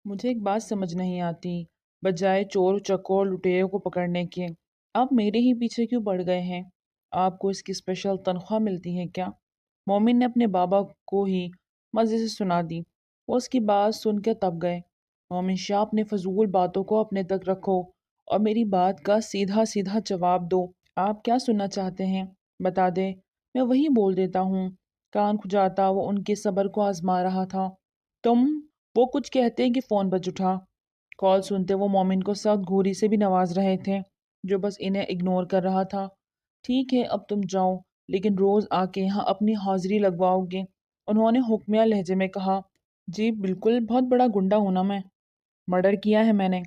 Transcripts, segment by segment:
مجھے ایک بات سمجھ نہیں آتی، بجائے چور چکور لٹیروں کو پکڑنے کے آپ میرے ہی پیچھے کیوں پڑ گئے ہیں؟ آپ کو اس کی اسپیشل تنخواہ ملتی ہے کیا؟ مومن نے اپنے بابا کو ہی مزے سے سنا دی۔ وہ اس کی بات سن کے تب گئے۔ مومن شاہ اپنے فضول باتوں کو اپنے تک رکھو اور میری بات کا سیدھا سیدھا جواب دو۔ آپ کیا سننا چاہتے ہیں؟ بتا دے، میں وہی بول دیتا ہوں۔ کان کھجاتا وہ ان کے صبر کو آزما رہا تھا۔ تم وہ کچھ کہتے کہ فون بج اٹھا۔ کال سنتے وہ مومن کو سخت گھوری سے بھی نواز رہے تھے، جو بس انہیں اگنور کر رہا تھا۔ ٹھیک ہے اب تم جاؤ، لیکن روز آ کے یہاں اپنی حاضری لگواؤ گے؟ انہوں نے حکمیہ لہجے میں کہا۔ جی بالکل، بہت بڑا گنڈا ہوں نا میں۔ مرڈر کیا ہے میں نے،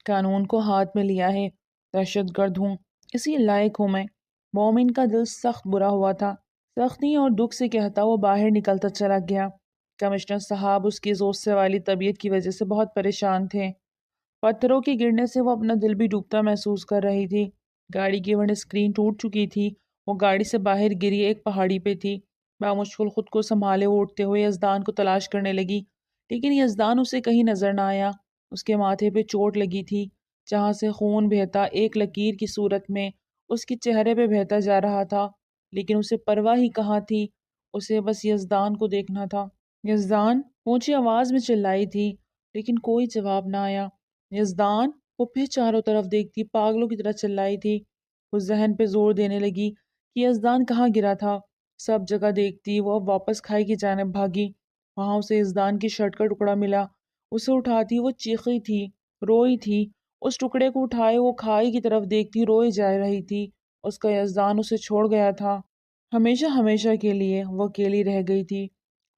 قانون کو ہاتھ میں لیا ہے، دہشت گرد ہوں، اسی لائق ہوں میں۔ مومن کا دل سخت برا ہوا تھا۔ سختی اور دکھ سے کہتا وہ باہر نکلتا چلا گیا۔ کمشنر صاحب اس کی غصے والی طبیعت کی وجہ سے بہت پریشان تھے۔ پتھروں کے گرنے سے وہ اپنا دل بھی ڈوبتا محسوس کر رہی تھی۔ گاڑی کی ونڈ اسکرین ٹوٹ چکی تھی۔ وہ گاڑی سے باہر گری ایک پہاڑی پہ تھی۔ بامشکل خود کو سنبھالے وہ اٹھتے ہوئے یزدان کو تلاش کرنے لگی، لیکن یزدان اسے کہیں نظر نہ آیا۔ اس کے ماتھے پہ چوٹ لگی تھی، جہاں سے خون بہتا ایک لکیر کی صورت میں اس کے چہرے پہ بہتا جا رہا تھا، لیکن اسے پرواہ ہی کہاں تھی، اسے بس یزدان کو دیکھنا تھا۔ یزدان اونچی آواز میں چلائی تھی، لیکن کوئی جواب نہ آیا۔ یزدان، وہ پھر چاروں طرف دیکھتی پاگلوں کی طرح چلائی تھی۔ وہ ذہن پہ زور دینے لگی کہ یزدان کہاں گرا تھا۔ سب جگہ دیکھتی وہ اب واپس کھائی کی جانب بھاگی۔ وہاں اسے یزدان کی شرٹ کا ٹکڑا ملا۔ اسے اٹھاتی وہ چیخی تھی، روئی تھی۔ اس ٹکڑے کو اٹھائے وہ کھائی کی طرف دیکھتی روئی جا رہی تھی۔ اس کا یزدان اسے چھوڑ گیا تھا۔ ہمیشہ ہمیشہ کے لیے وہ اکیلی رہ گئی تھی۔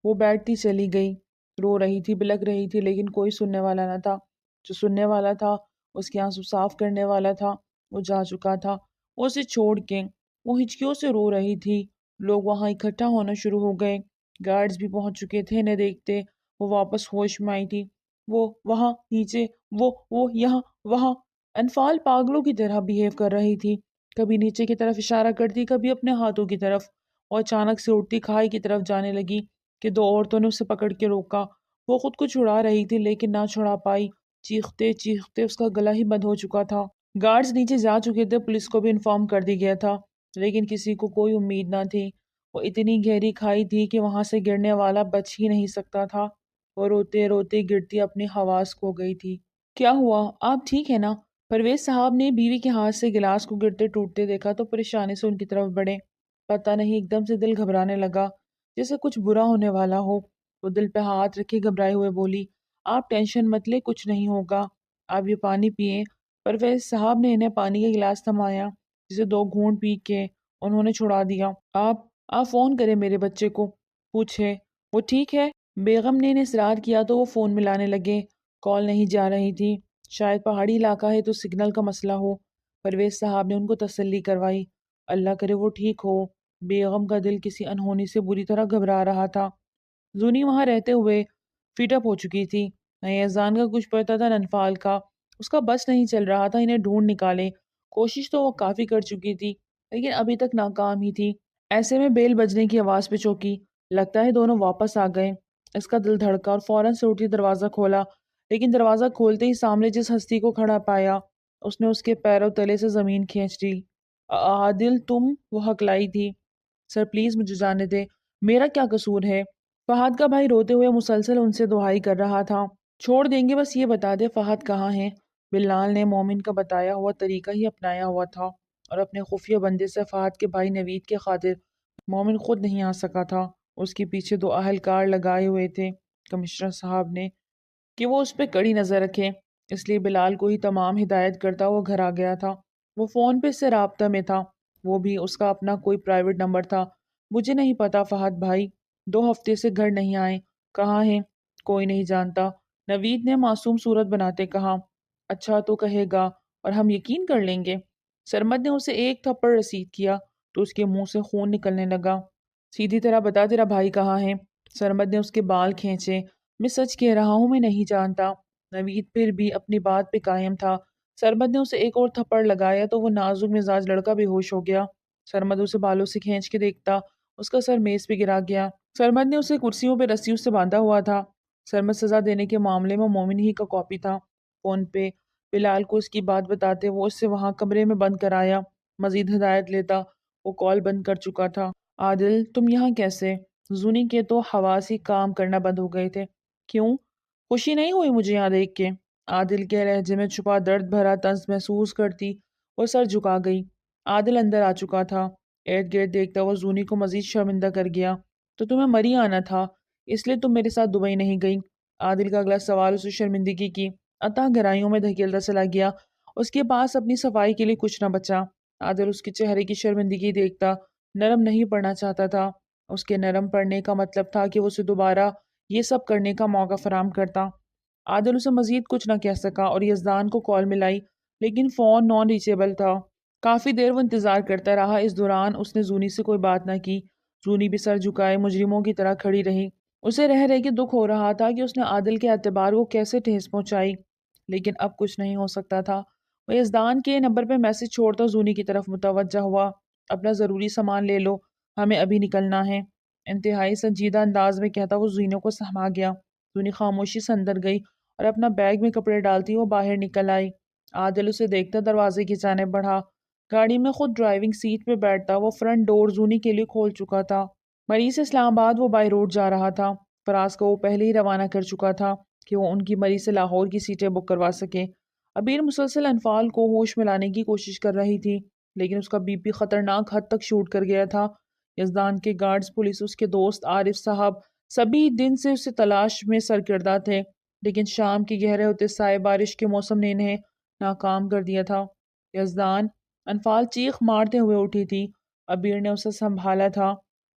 وہ بیٹھتی چلی گئی، رو رہی تھی، بلک رہی تھی، لیکن کوئی سننے والا نہ تھا۔ جو سننے والا تھا، اس کے آنسو صاف کرنے والا تھا، وہ جا چکا تھا۔ وہ اسے چھوڑ کے وہ ہچکیوں سے رو رہی تھی۔ لوگ وہاں اکٹھا ہونا شروع ہو گئے۔ گارڈز بھی پہنچ چکے تھے انہیں دیکھتے۔ وہ واپس ہوش میں آئی تھی۔ وہ وہاں نیچے، وہ یہاں، وہاں۔ انفال پاگلوں کی طرح بیہیو کر رہی تھی، کبھی نیچے کی طرف اشارہ کرتی، کبھی اپنے ہاتھوں کی طرف، اور اچانک سے اٹھتی کھائی کی طرف جانے لگی کہ دو عورتوں نے اسے پکڑ کے روکا۔ وہ خود کو چھڑا رہی تھی لیکن نہ چھڑا پائی۔ چیختے چیختے اس کا گلا ہی بند ہو چکا تھا۔ گارڈز نیچے جا چکے تھے، پولیس کو بھی انفارم کر دی گیا تھا، لیکن کسی کو کوئی امید نہ تھی۔ وہ اتنی گہری کھائی تھی کہ وہاں سے گرنے والا بچ ہی نہیں سکتا تھا۔ وہ روتے روتے گرتی اپنی حواس کھو گئی تھی۔ کیا ہوا؟ آپ ٹھیک ہے نا؟ پرویز صاحب نے بیوی کے ہاتھ سے گلاس کو گرتے ٹوٹتے دیکھا تو پریشانی سے ان کی طرف بڑھے۔ پتہ نہیں ایک دم سے دل گھبرانے لگا، جیسے کچھ برا ہونے والا ہو۔ وہ دل پہ ہاتھ رکھے گھبرائے ہوئے بولی، آپ ٹینشن مت لے، کچھ نہیں ہوگا، آپ یہ پانی پئیں۔ پرویز صاحب نے انہیں پانی کا گلاس تھمایا، جسے دو گھونٹ پی کے انہوں نے چھڑا دیا۔ آپ فون کریں میرے بچے کو، پوچھے وہ ٹھیک ہے؟ بیگم نے انہیں اصرار کیا تو وہ فون ملانے لگے۔ کال نہیں جا رہی تھی، شاید پہاڑی علاقہ ہے تو سگنل کا مسئلہ ہو۔ پرویز صاحب نے ان کو تسلی کروائی، اللہ کرے وہ ٹھیک ہو۔ بیگم کا دل کسی انہونی سے بری طرح گھبرا رہا تھا۔ زونی وہاں رہتے ہوئے فیٹ اپ ہو چکی تھی، نہ احسان کا کچھ پڑتا تھا نہ انفال کا۔ اس کا بس نہیں چل رہا تھا انہیں ڈھونڈ نکالے۔ کوشش تو وہ کافی کر چکی تھی، لیکن ابھی تک ناکام ہی تھی۔ ایسے میں بیل بجنے کی آواز پہ چوکی، لگتا ہے دونوں واپس آ گئے۔ اس کا دل دھڑکا اور فوراً سے اٹھی دروازہ کھولا، لیکن دروازہ کھولتے ہی سامنے جس ہستی کو کھڑا پایا، اس نے اس کے پیروں تلے سے زمین کھینچ لی۔ عادل تم؟ وہ ہکلائی تھی۔ سر پلیز مجھے جانے دے، میرا کیا قصور ہے؟ فہد کا بھائی روتے ہوئے مسلسل ان سے دعائی کر رہا تھا۔ چھوڑ دیں گے، بس یہ بتا دے فہد کہاں ہے؟ بلال نے مومن کا بتایا ہوا طریقہ ہی اپنایا ہوا تھا، اور اپنے خفیہ بندے سے فہد کے بھائی نوید کے خاطر مومن خود نہیں آ سکا تھا۔ اس کے پیچھے دو اہلکار لگائے ہوئے تھے کمشنر صاحب نے کہ وہ اس پہ کڑی نظر رکھے، اس لیے بلال کو ہی تمام ہدایت کرتا وہ گھر آ گیا تھا۔ وہ فون پہ اس سے رابطہ میں تھا، وہ بھی اس کا اپنا کوئی پرائیویٹ نمبر تھا۔ مجھے نہیں پتا فہد بھائی 2 ہفتے سے گھر نہیں آئے، کہاں ہیں؟ کوئی نہیں جانتا، نوید نے معصوم صورت بناتے کہا۔ اچھا تو کہے گا اور ہم یقین کر لیں گے؟ سرمد نے اسے ایک تھپڑ رسید کیا تو اس کے منہ سے خون نکلنے لگا۔ سیدھی طرح بتا تیرا بھائی کہاں ہے؟ سرمد نے اس کے بال کھینچے۔ میں سچ کہہ رہا ہوں، میں نہیں جانتا۔ نوید پھر بھی اپنی بات پہ قائم تھا۔ سرمد نے اسے ایک اور تھپڑ لگایا تو وہ نازک مزاج لڑکا بے ہوش ہو گیا۔ سرمد اسے بالوں سے کھینچ کے دیکھتا، اس کا سر میز پہ گرا گیا۔ سرمد نے اسے کرسیوں پہ رسیوں سے باندھا ہوا تھا، سرمد سزا دینے کے معاملے میں مومن ہی کا کاپی تھا۔ فون پہ بلال کو اس کی بات بتاتے وہ اس سے وہاں کمرے میں بند کرایا۔ مزید ہدایت لیتا وہ کال بند کر چکا تھا۔ عادل تم یہاں کیسے؟ زونی کے تو حواس ہی کام کرنا بند ہو گئے تھے۔ کیوں؟ خوشی نہیں ہوئی مجھے یہاں دیکھ کے؟ عادل کے لہجے میں چھپا درد بھرا طنز محسوس کرتی وہ سر جھکا گئی۔ عادل اندر آ چکا تھا۔ ارد گرد دیکھتا وہ زونی کو مزید شرمندہ کر گیا۔ تو تمہیں مری آنا تھا، اس لیے تم میرے ساتھ دبئی نہیں گئی؟ عادل کا اگلا سوال اسے شرمندگی کی عطا گہرائیوں میں دھکیلتا چلا گیا۔ اس کے پاس اپنی صفائی کے لیے کچھ نہ بچا۔ عادل اس کے چہرے کی شرمندگی دیکھتا نرم نہیں پڑنا چاہتا تھا۔ اس کے نرم پڑنے کا مطلب تھا کہ وہ اسے دوبارہ یہ سب کرنے کا موقع فراہم کرتا۔ عادل اسے مزید کچھ نہ کہہ سکا اور یزدان کو کال ملائی لیکن فون نان ریچیبل تھا۔ کافی دیر وہ انتظار کرتا رہا۔ اس دوران اس نے زونی سے کوئی بات نہ کی۔ زونی بھی سر جھکائے مجرموں کی طرح کھڑی رہی۔ اسے رہ رہ کے دکھ ہو رہا تھا کہ اس نے عادل کے اعتبار کو کیسے ٹھیس پہنچائی، لیکن اب کچھ نہیں ہو سکتا تھا۔ وہ یزدان کے نمبر پہ میسج چھوڑتا زونی کی طرف متوجہ ہوا۔ اپنا ضروری سامان لے لو، ہمیں ابھی نکلنا ہے، انتہائی سنجیدہ انداز میں کہتا وہ زینوں کو سہما گیا۔ زونی خاموشی سے اندر گئی اور اپنا بیگ میں کپڑے ڈالتی وہ باہر نکل آئی۔ عادل اسے دیکھتا دروازے کی جانب بڑھا۔ گاڑی میں خود ڈرائیونگ سیٹ پہ بیٹھتا وہ فرنٹ ڈور زونی کے لیے کھول چکا تھا۔ مری سے اسلام آباد وہ بائی روڈ جا رہا تھا۔ فراز کو وہ پہلے ہی روانہ کر چکا تھا کہ وہ ان کی مری سے لاہور کی سیٹیں بک کروا سکے۔ عبیر مسلسل انفال کو ہوش میں لانے کی کوشش کر رہی تھی لیکن اس کا بی پی خطرناک حد تک شوٹ کر گیا تھا۔ یزدان کے گارڈز، پولیس، اس کے دوست عارف صاحب سبھی دن سے اسے تلاش میں سرگردہ تھے لیکن شام کے گہرے ہوتے سائے بارش کے موسم نے انہیں ناکام کر دیا تھا۔ یزدان، انفال چیخ مارتے ہوئے اٹھی تھی۔ عبیر نے اسے سنبھالا تھا۔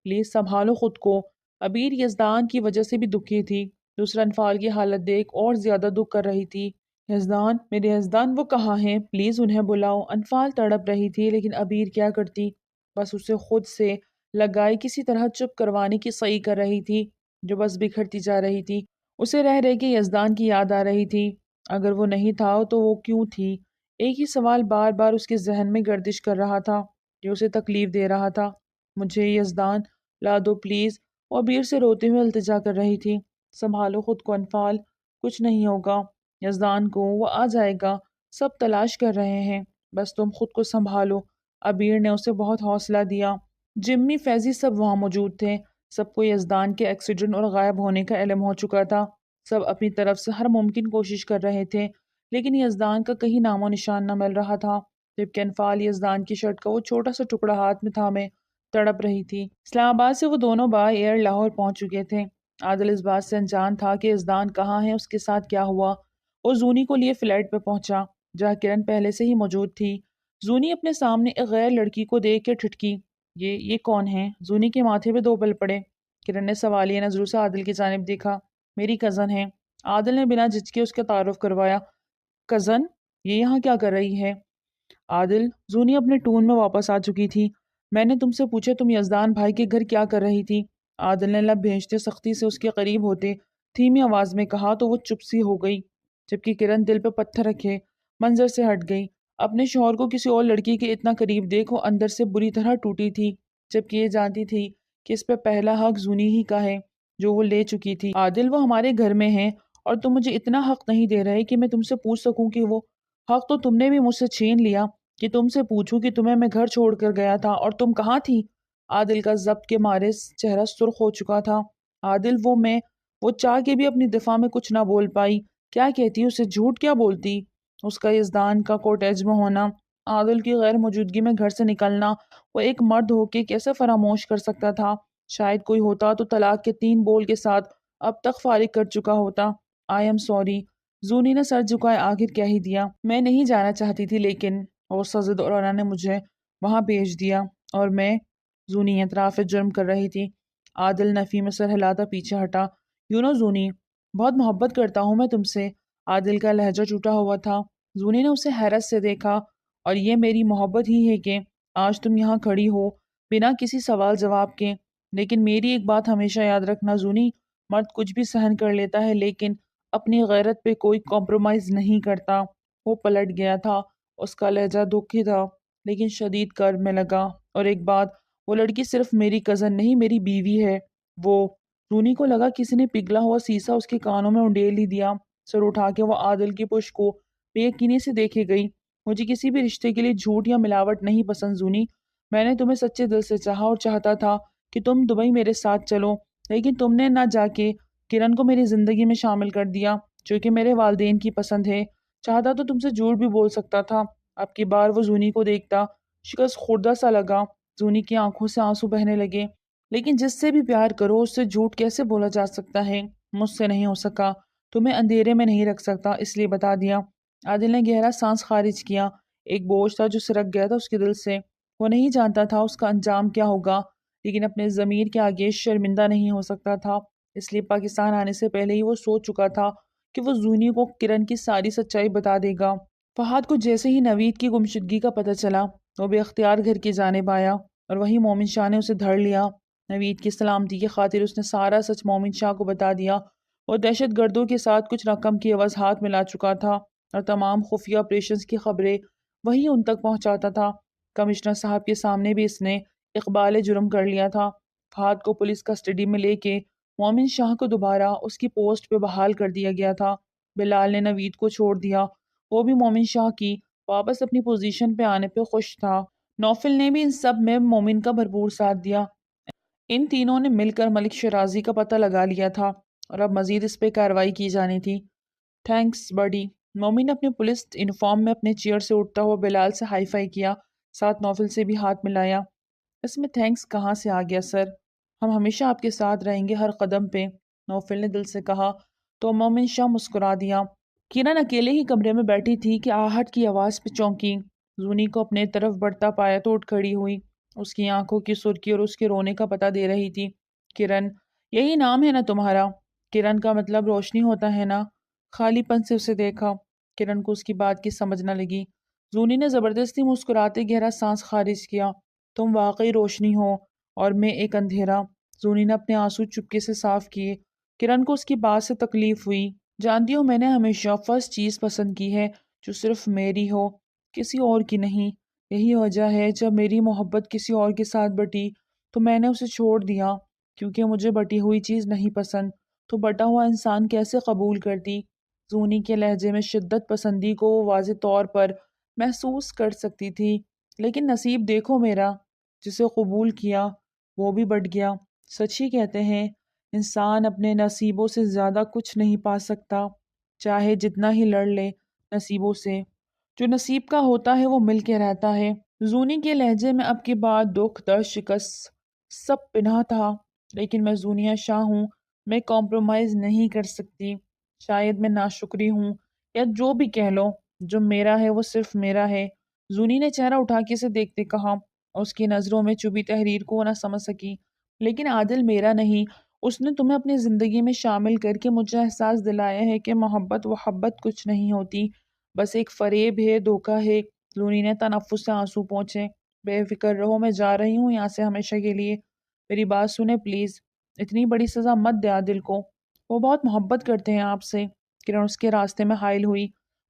پلیز سنبھالو خود کو۔ عبیر یزدان کی وجہ سے بھی دکھی تھی۔ دوسرا انفال کی حالت دیکھ اور زیادہ دکھ کر رہی تھی۔ یزدان، میرے یزدان، وہ کہاں ہیں؟ پلیز انہیں بلاؤ۔ انفال تڑپ رہی تھی لیکن عبیر کیا کرتی؟ بس اسے خود سے لگائی کسی طرح چپ کروانے کی صحیح کر رہی تھی جو بس بکھرتی جا رہی تھی۔ اسے رہ رہ کے یزدان کی یاد آ رہی تھی۔ اگر وہ نہیں تھا تو وہ کیوں تھی؟ ایک ہی سوال بار بار اس کے ذہن میں گردش کر رہا تھا جو اسے تکلیف دے رہا تھا۔ مجھے یزدان لا دو پلیز۔ وہ عبیر سے روتے ہوئے التجا کر رہی تھی۔ سنبھالو خود کو انفال، کچھ نہیں ہوگا یزدان کو، وہ آ جائے گا، سب تلاش کر رہے ہیں، بس تم خود کو سنبھالو۔ عبیر نے اسے بہت حوصلہ دیا۔ جمی، فیضی سب وہاں موجود تھے۔ سب کو یزدان کے ایکسیڈنٹ اور غائب ہونے کا علم ہو چکا تھا۔ سب اپنی طرف سے ہر ممکن کوشش کر رہے تھے لیکن یزدان کا کہیں نام و نشان نہ مل رہا تھا، جبکہ انفال یزدان کی شرٹ کا وہ چھوٹا سا ٹکڑا ہاتھ میں تھامے تڑپ رہی تھی۔ اسلام آباد سے وہ دونوں بائی ایئر لاہور پہنچ چکے تھے۔ عادل اس بات سے انجان تھا کہ یزدان کہاں ہے، اس کے ساتھ کیا ہوا۔ وہ زونی کو لیے فلیٹ پہ پہنچا جہاں کرن پہلے سے ہی موجود تھی۔ زونی اپنے سامنے ایک غیر لڑکی کو دیکھ کے ٹھٹکی۔ یہ کون ہے؟ زونی کے ماتھے پہ دو بل پڑے۔ کرن نے سوالیہ نظروں سے عادل کی جانب دیکھا۔ میری کزن ہے۔ عادل نے بنا جھجکے اس کا تعارف کروایا۔ کزن؟ یہ یہاں کیا کر رہی ہے؟ عادل، زونی اپنے ٹون میں واپس آ چکی تھی۔ میں نے تم سے پوچھا تم یزدان بھائی کے گھر کیا کر رہی تھی؟ عادل نے لب بھیجتے سختی سے اس کے قریب ہوتے دھیمی آواز میں کہا تو وہ چپ سی ہو گئی، جبکہ کرن دل پہ پتھر رکھے منظر سے ہٹ گئی۔ اپنے شوہر کو کسی اور لڑکی کے اتنا قریب دیکھ وہ اندر سے بری طرح ٹوٹی تھی، جبکہ یہ جانتی تھی کہ اس پہ پہلا حق زونی ہی کا ہے جو وہ لے چکی تھی۔ عادل، وہ ہمارے گھر میں ہیں اور تم مجھے اتنا حق نہیں دے رہے کہ میں تم سے پوچھ سکوں کہ وہ حق تو تم نے بھی مجھ سے چھین لیا کہ تم سے پوچھوں کہ تمہیں میں گھر چھوڑ کر گیا تھا اور تم کہاں تھی؟ عادل کا ضبط کے مارے چہرہ سرخ ہو چکا تھا۔ عادل، وہ چاہ کے بھی اپنی دفاع میں کچھ نہ بول پائی۔ کیا کہتی؟ اسے جھوٹ کیا بولتی؟ اس کا یزدان کا کوٹیج میں ہونا، عادل کی غیر موجودگی میں گھر سے نکلنا، وہ ایک مرد ہو کے کیسے فراموش کر سکتا تھا؟ شاید کوئی ہوتا تو طلاق کے 3 بول کے ساتھ اب تک فارغ کر چکا ہوتا۔ I am sorry. زونی نے سر جھکائے آخر کیا ہی دیا۔ میں نہیں جانا چاہتی تھی لیکن غصہ زدہ عورا نے مجھے وہاں بھیج دیا اور میں، زونی اعتراف جرم کر رہی تھی۔ عادل نفی میں سر ہلاتا پیچھے ہٹا۔ زونی، بہت محبت کرتا ہوں میں تم سے۔ عادل کا لہجہ ٹوٹا ہوا تھا۔ زونی نے اسے حیرت سے دیکھا۔ اور یہ میری محبت ہی ہے کہ آج تم یہاں کھڑی ہو بنا کسی سوال جواب کے، لیکن میری ایک بات ہمیشہ یاد رکھنا زونی، مرد کچھ بھی سہن کر لیتا ہے لیکن اپنی غیرت پہ کوئی کمپرومائز نہیں کرتا۔ وہ پلٹ گیا تھا۔ اس کا لہجہ دکھی تھا لیکن شدید کرب میں لگا۔ اور ایک بات، وہ لڑکی صرف میری کزن نہیں، میری بیوی ہے۔ وہ رونی کو لگا کسی نے پگھلا ہوا سیسا اس کے کانوں میں انڈیل ہی دیا۔ سر اٹھا کے وہ عادل کی پشت کو بے یقینی سے دیکھے گئی۔ مجھے کسی بھی رشتے کے لیے جھوٹ یا ملاوٹ نہیں پسند زونی۔ میں نے تمہیں سچے دل سے چاہا اور چاہتا تھا کہ تم دبئی میرے ساتھ چلو، لیکن تم نے نہ جا کے کرن کو میری زندگی میں شامل کر دیا جو کہ میرے والدین کی پسند ہے۔ چاہتا تو تم سے جھوٹ بھی بول سکتا تھا۔ اب کی بار وہ زونی کو دیکھتا شکست خوردہ سا لگا۔ زونی کی آنکھوں سے آنسو بہنے لگے۔ لیکن جس سے بھی پیار کرو اس سے جھوٹ کیسے بولا جا سکتا ہے؟ مجھ سے نہیں ہو سکا، تمہیں اندھیرے میں نہیں رکھ سکتا، اس لیے بتا دیا۔ عادل نے گہرا سانس خارج کیا۔ ایک بوجھ تھا جو سرک گیا تھا اس کے دل سے۔ وہ نہیں جانتا تھا اس کا انجام کیا ہوگا، لیکن اپنے ضمیر کے آگے شرمندہ نہیں ہو سکتا تھا، اس لیے پاکستان آنے سے پہلے ہی وہ سوچ چکا تھا کہ وہ زونی کو کرن کی ساری سچائی بتا دے گا۔ فہد کو جیسے ہی نوید کی گمشدگی کا پتہ چلا، وہ بے اختیار گھر کی جانب آیا اور وہی مومن شاہ نے اسے دھر لیا۔ نوید کی سلامتی کی خاطر اس نے سارا سچ مومن شاہ کو بتا دیا۔ وہ دہشت گردوں کے ساتھ کچھ رقم کی عوض ہاتھ ملا چکا تھا اور تمام خفیہ آپریشنز کی خبریں وہی ان تک پہنچاتا تھا۔ کمشنر صاحب کے سامنے بھی اس نے اقبال جرم کر لیا تھا۔ فہد کو پولیس کسٹڈی میں لے کے مومن شاہ کو دوبارہ اس کی پوسٹ پہ بحال کر دیا گیا تھا۔ بلال نے نوید کو چھوڑ دیا، وہ بھی مومن شاہ کی واپس اپنی پوزیشن پہ آنے پہ خوش تھا۔ نوفل نے بھی ان سب میں مومن کا بھرپور ساتھ دیا۔ ان تینوں نے مل کر ملک شرازی کا پتہ لگا لیا تھا اور اب مزید اس پہ کارروائی کی جانی تھی۔ تھینکس بڈی۔ مومن نے اپنے پولیس یونیفارم میں اپنے چیئر سے اٹھتا ہوا بلال سے ہائی فائی کیا، ساتھ نوفل سے بھی ہاتھ ملایا۔ اس میں تھینکس کہاں سے آ گیا سر؟ ہم ہمیشہ آپ کے ساتھ رہیں گے ہر قدم پہ، نوفل نے دل سے کہا تو مومن شاہ مسکرا دیا۔ کرن اکیلے ہی کمرے میں بیٹھی تھی کہ آہٹ کی آواز پہ چونکی۔ زونی کو اپنے طرف بڑھتا پایا تو اٹھ کھڑی ہوئی۔ اس کی آنکھوں کی سرخی اور اس کے رونے کا پتہ دے رہی تھی۔ کرن، یہی نام ہے نا تمہارا؟ کرن کا مطلب روشنی ہوتا ہے نا؟ خالی پن سے اسے دیکھا۔ کرن کو اس کی بات کی سمجھ نہ لگی۔ زونی نے زبردستی مسکراتے گہرا سانس خارج کیا۔ تم واقعی روشنی ہو اور میں ایک اندھیرا۔ زونی نے اپنے آنسو چپکے سے صاف کیے۔ کرن کو اس کی بات سے تکلیف ہوئی۔ جانتی ہو میں نے ہمیشہ فرسٹ چیز پسند کی ہے جو صرف میری ہو، کسی اور کی نہیں۔ یہی وجہ ہے جب میری محبت کسی اور کے ساتھ بٹی تو میں نے اسے چھوڑ دیا، کیونکہ مجھے بٹی ہوئی چیز نہیں پسند تو بٹا ہوا انسان کیسے قبول کرتی؟ زونی کے لہجے میں شدت پسندی کو وہ واضح طور پر محسوس کر سکتی تھی۔ لیکن نصیب دیکھو میرا، جسے قبول کیا وہ بھی بٹ گیا۔ سچ ہی کہتے ہیں انسان اپنے نصیبوں سے زیادہ کچھ نہیں پا سکتا، چاہے جتنا ہی لڑ لے نصیبوں سے۔ جو نصیب کا ہوتا ہے وہ مل کے رہتا ہے۔ زونی کے لہجے میں اب کے بعد دکھ، درد، شکست سب پنہاں تھا۔ لیکن میں زونیہ شاہ ہوں، میں کمپرومائز نہیں کر سکتی۔ شاید میں ناشکری ہوں یا جو بھی کہہ لو، جو میرا ہے وہ صرف میرا ہے۔ زونی نے چہرہ اٹھا کے اسے دیکھتے کہا، اس کی نظروں میں چبھی تحریر کو وہ نہ سمجھ سکی۔ لیکن عادل میرا نہیں، اس نے تمہیں اپنی زندگی میں شامل کر کے مجھے احساس دلایا ہے کہ محبت وحبت کچھ نہیں ہوتی، بس ایک فریب ہے، دھوکہ ہے۔ زونی نے تنفس سے آنسو پونچھے۔ بے فکر رہو، میں جا رہی ہوں یہاں سے ہمیشہ کے لیے۔ میری بات سنیں پلیز، اتنی بڑی سزا مت دے عادل کو، وہ بہت محبت کرتے ہیں آپ سے۔ کرن اس کے راستے میں حائل ہوئی۔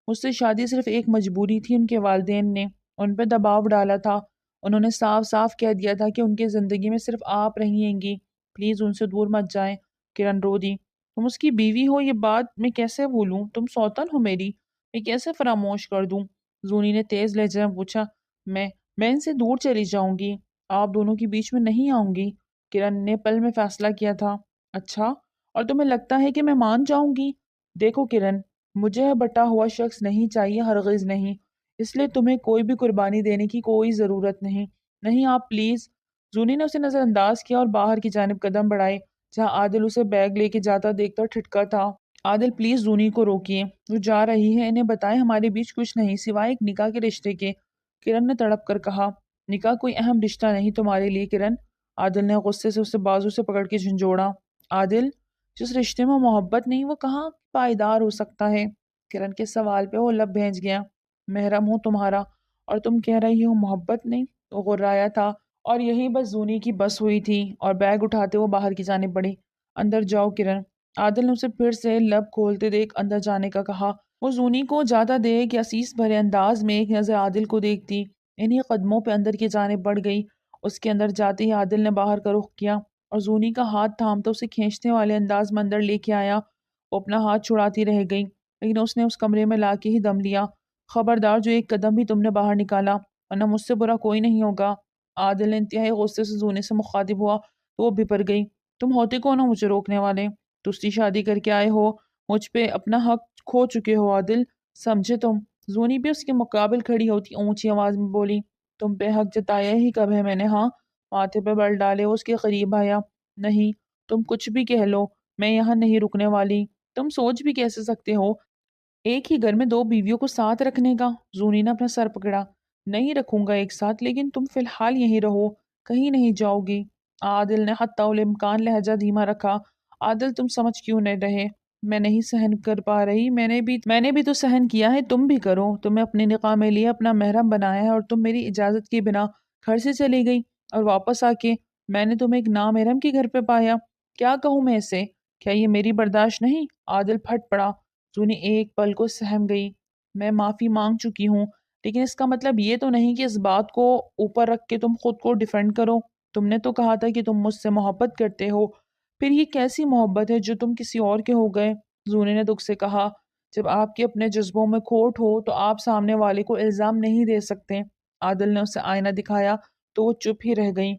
مجھ سے شادی صرف ایک مجبوری تھی، ان کے والدین نے ان پہ دباؤ ڈالا تھا۔ انہوں نے صاف صاف کہہ دیا تھا کہ ان کی زندگی میں صرف آپ رہیں گی، پلیز ان سے دور مت جائیں۔ کرن رو دی۔ تم اس کی بیوی ہو، یہ بات میں کیسے بھولوں؟ تم سوتن ہو میری، میں کیسے فراموش کر دوں؟ زونی نے تیز لہجے میں پوچھا۔ میں ان سے دور چلی جاؤں گی، آپ دونوں کے بیچ میں نہیں آؤں گی، کرن نے پل میں فیصلہ کیا تھا۔ اچھا، اور تمہیں لگتا ہے کہ میں مان جاؤں گی؟ دیکھو کرن، مجھے بٹا ہوا شخص نہیں چاہیے، ہرگز نہیں، اس لیے تمہیں کوئی بھی قربانی دینے کی کوئی ضرورت نہیں۔ نہیں آپ پلیز۔ زونی نے اسے نظر انداز کیا اور باہر کی جانب قدم بڑھائے جہاں عادل اسے بیگ لے کے جاتا دیکھتا ٹھٹکا تھا۔ عادل پلیز زونی کو روکیے، وہ جا رہی ہے، انہیں بتائیں ہمارے بیچ کچھ نہیں سوائے ایک نکاح کے رشتے کے۔ کرن نے تڑپ کر کہا، نکاح کوئی اہم رشتہ نہیں تمہارے لیے کرن۔ عادل نے غصے سے اسے بازو سے پکڑ کے جھنجھوڑا۔ عادل، جس رشتے میں محبت نہیں وہ کہاں پائیدار ہو سکتا ہے؟ کرن کے سوال پہ وہ لب بھینچ گیا۔ محرم ہوں تمہارا اور تم کہہ رہی ہو محبت نہیں؟ وہ غرایا تھا اور یہی بس زونی کی بس ہوئی تھی اور بیگ اٹھاتے وہ باہر کی جانب بڑھی۔ اندر جاؤ کرن، عادل نے اسے پھر سے لب کھولتے دیکھ اندر جانے کا کہا۔ وہ زونی کو جاتا دیکھ عسیس بھرے انداز میں ایک نظر عادل کو دیکھتی انہی قدموں پہ اندر کی جانب بڑھ گئی۔ اس کے اندر جاتے ہی عادل نے باہر کا رخ کیا۔ اور زونی کا ہاتھ تھامتا اسے کھینچنے والے انداز میں اندر لے کے آیا۔ وہ اپنا ہاتھ چھڑاتی رہ گئی، لیکن اس نے اس کمرے میں لا کے ہی دم لیا۔ خبردار، جو ایک قدم بھی تم نے باہر نکالا ورنہ مجھ سے برا کوئی نہیں ہوگا۔ عادل نے انتہائی غصے سے زونے سے مخاطب ہوا تو وہ بپر گئی۔ تم ہوتے کون ہو مجھے روکنے والے؟ دوسری شادی کر کے آئے ہو، مجھ پہ اپنا حق کھو چکے ہو عادل، سمجھے تم؟ زونی بھی اس کے مقابل کھڑی ہوتی اونچی آواز میں بولی، تم پہ حق جتایا ہی کب ہے میں نے؟ ہاں؟ ماتھے پہ بل ڈالے وہ اس کے قریب آیا۔ نہیں، تم کچھ بھی کہہ لو، میں یہاں نہیں رکنے والی۔ تم سوچ بھی کیسے سکتے ہو ایک ہی گھر میں دو بیویوں کو ساتھ رکھنے کا؟ زونی نے اپنا سر پکڑا۔ نہیں رکھوں گا ایک ساتھ، لیکن تم فی الحال یہیں رہو، کہیں نہیں جاؤ گی۔ عادل نے حتی الامکان لہجہ دھیما رکھا۔ عادل، تم سمجھ کیوں نہیں رہے؟ میں نہیں سہن کر پا رہی، میں نے بھی تو سہن کیا ہے، تم بھی کرو۔ تمہیں اپنے نکاح میں لیے اپنا محرم بنایا ہے اور تم میری اجازت کے بنا گھر سے چلی گئی، اور واپس آ کے میں نے تمہیں ایک نامحرم کے گھر پہ پایا۔ کیا کہوں میں اسے؟ کیا یہ میری برداشت نہیں؟ عادل پھٹ پڑا۔ زونی ایک پل کو سہم گئی۔ میں معافی مانگ چکی ہوں، لیکن اس کا مطلب یہ تو نہیں کہ اس بات کو اوپر رکھ کے تم خود کو ڈیفینڈ کرو۔ تم نے تو کہا تھا کہ تم مجھ سے محبت کرتے ہو، پھر یہ کیسی محبت ہے جو تم کسی اور کے ہو گئے؟ زونی نے دکھ سے کہا، جب آپ کے اپنے جذبوں میں کھوٹ ہو تو آپ سامنے والے کو الزام نہیں دے سکتے۔ عادل نے اسے آئینہ دکھایا تو وہ چپ ہی رہ گئی،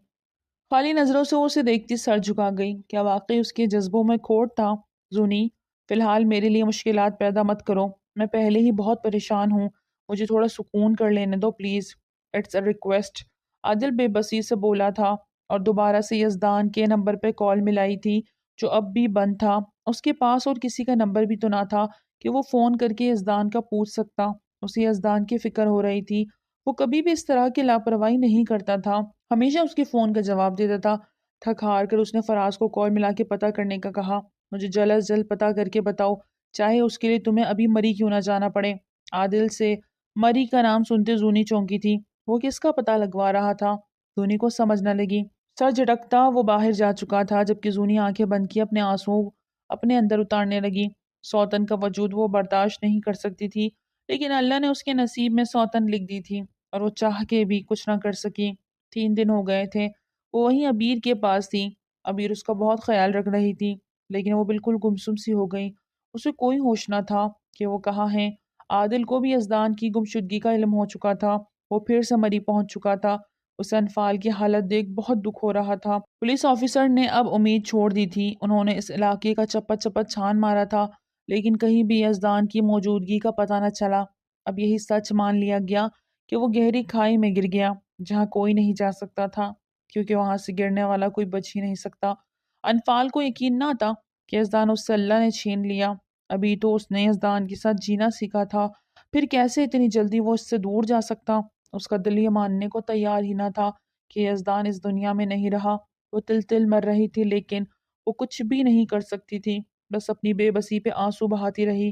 خالی نظروں سے وہ اسے دیکھتی سر جھکا گئی۔ کیا واقعی اس کے جذبوں میں کھوٹ تھا؟ زونی، فی الحال میرے لیے مشکلات پیدا مت کرو، میں پہلے ہی بہت پریشان ہوں، مجھے تھوڑا سکون کر لینے دو پلیز، اٹس اے ریکویسٹ۔ عادل بے بسی سے بولا تھا اور دوبارہ سے یزدان کے نمبر پہ کال ملائی تھی جو اب بھی بند تھا۔ اس کے پاس اور کسی کا نمبر بھی تو نہ تھا کہ وہ فون کر کے یزدان کا پوچھ سکتا۔ اسے یزدان کی فکر ہو رہی تھی، وہ کبھی بھی اس طرح کی لاپرواہی نہیں کرتا تھا، ہمیشہ اس کے فون کا جواب دیتا تھا۔ تھک ہار کر اس نے فراز کو کال ملا کے پتہ کرنے کا کہا، مجھے جلد از جلد پتہ کر کے بتاؤ، چاہے اس کے لیے تمہیں ابھی مری کیوں نہ جانا پڑے۔ عادل سے مری کا نام سنتے زونی چونکی تھی۔ وہ کس کا پتہ لگوا رہا تھا؟ زونی کو سمجھ نہ لگی۔ سر جھٹکتا وہ باہر جا چکا تھا، جبکہ زونی آنکھیں بند کی اپنے آنسو اپنے اندر اتارنے لگی۔ سوتن کا وجود وہ برداشت نہیں کر سکتی تھی، لیکن اللہ نے اس کے نصیب میں سوتن لکھ دی تھی اور وہ چاہ کے بھی کچھ نہ کر سکی۔ 3 دن ہو گئے تھے وہ وہیں ابیر کے پاس تھی۔ ابیر اس کا بہت خیال رکھ رہی تھی، لیکن وہ بالکل گمسم سی ہو گئی، اسے کوئی ہوش نہ تھا کہ وہ کہاں ہیں۔ عادل کو بھی یزدان کی گمشدگی کا علم ہو چکا تھا، وہ پھر سے مری پہنچ چکا تھا۔ اسے انفال کی حالت دیکھ بہت دکھ ہو رہا تھا۔ پولیس آفیسر نے اب امید چھوڑ دی تھی، انہوں نے اس علاقے کا چپت چپت چھان مارا تھا، لیکن کہیں بھی یزدان کی موجودگی کا پتہ نہ چلا۔ اب یہی سچ مان لیا گیا کہ وہ گہری کھائی میں گر گیا، جہاں کوئی نہیں جا سکتا تھا، کیونکہ وہاں سے گرنے والا کوئی بچ ہی نہیں سکتا۔ انفال کو یقین نہ تھا کہ یزدان اس سے اللہ نے چھین لیا۔ ابھی تو اس نے یزدان کے ساتھ جینا سیکھا تھا، پھر کیسے اتنی جلدی وہ اس سے دور جا سکتا؟ اس کا دل یہ ماننے کو تیار ہی نہ تھا کہ یزدان اس دنیا میں نہیں رہا۔ وہ تل تل مر رہی تھی، لیکن وہ کچھ بھی نہیں کر سکتی تھی، بس اپنی بے بسی پہ آنسو بہاتی رہی۔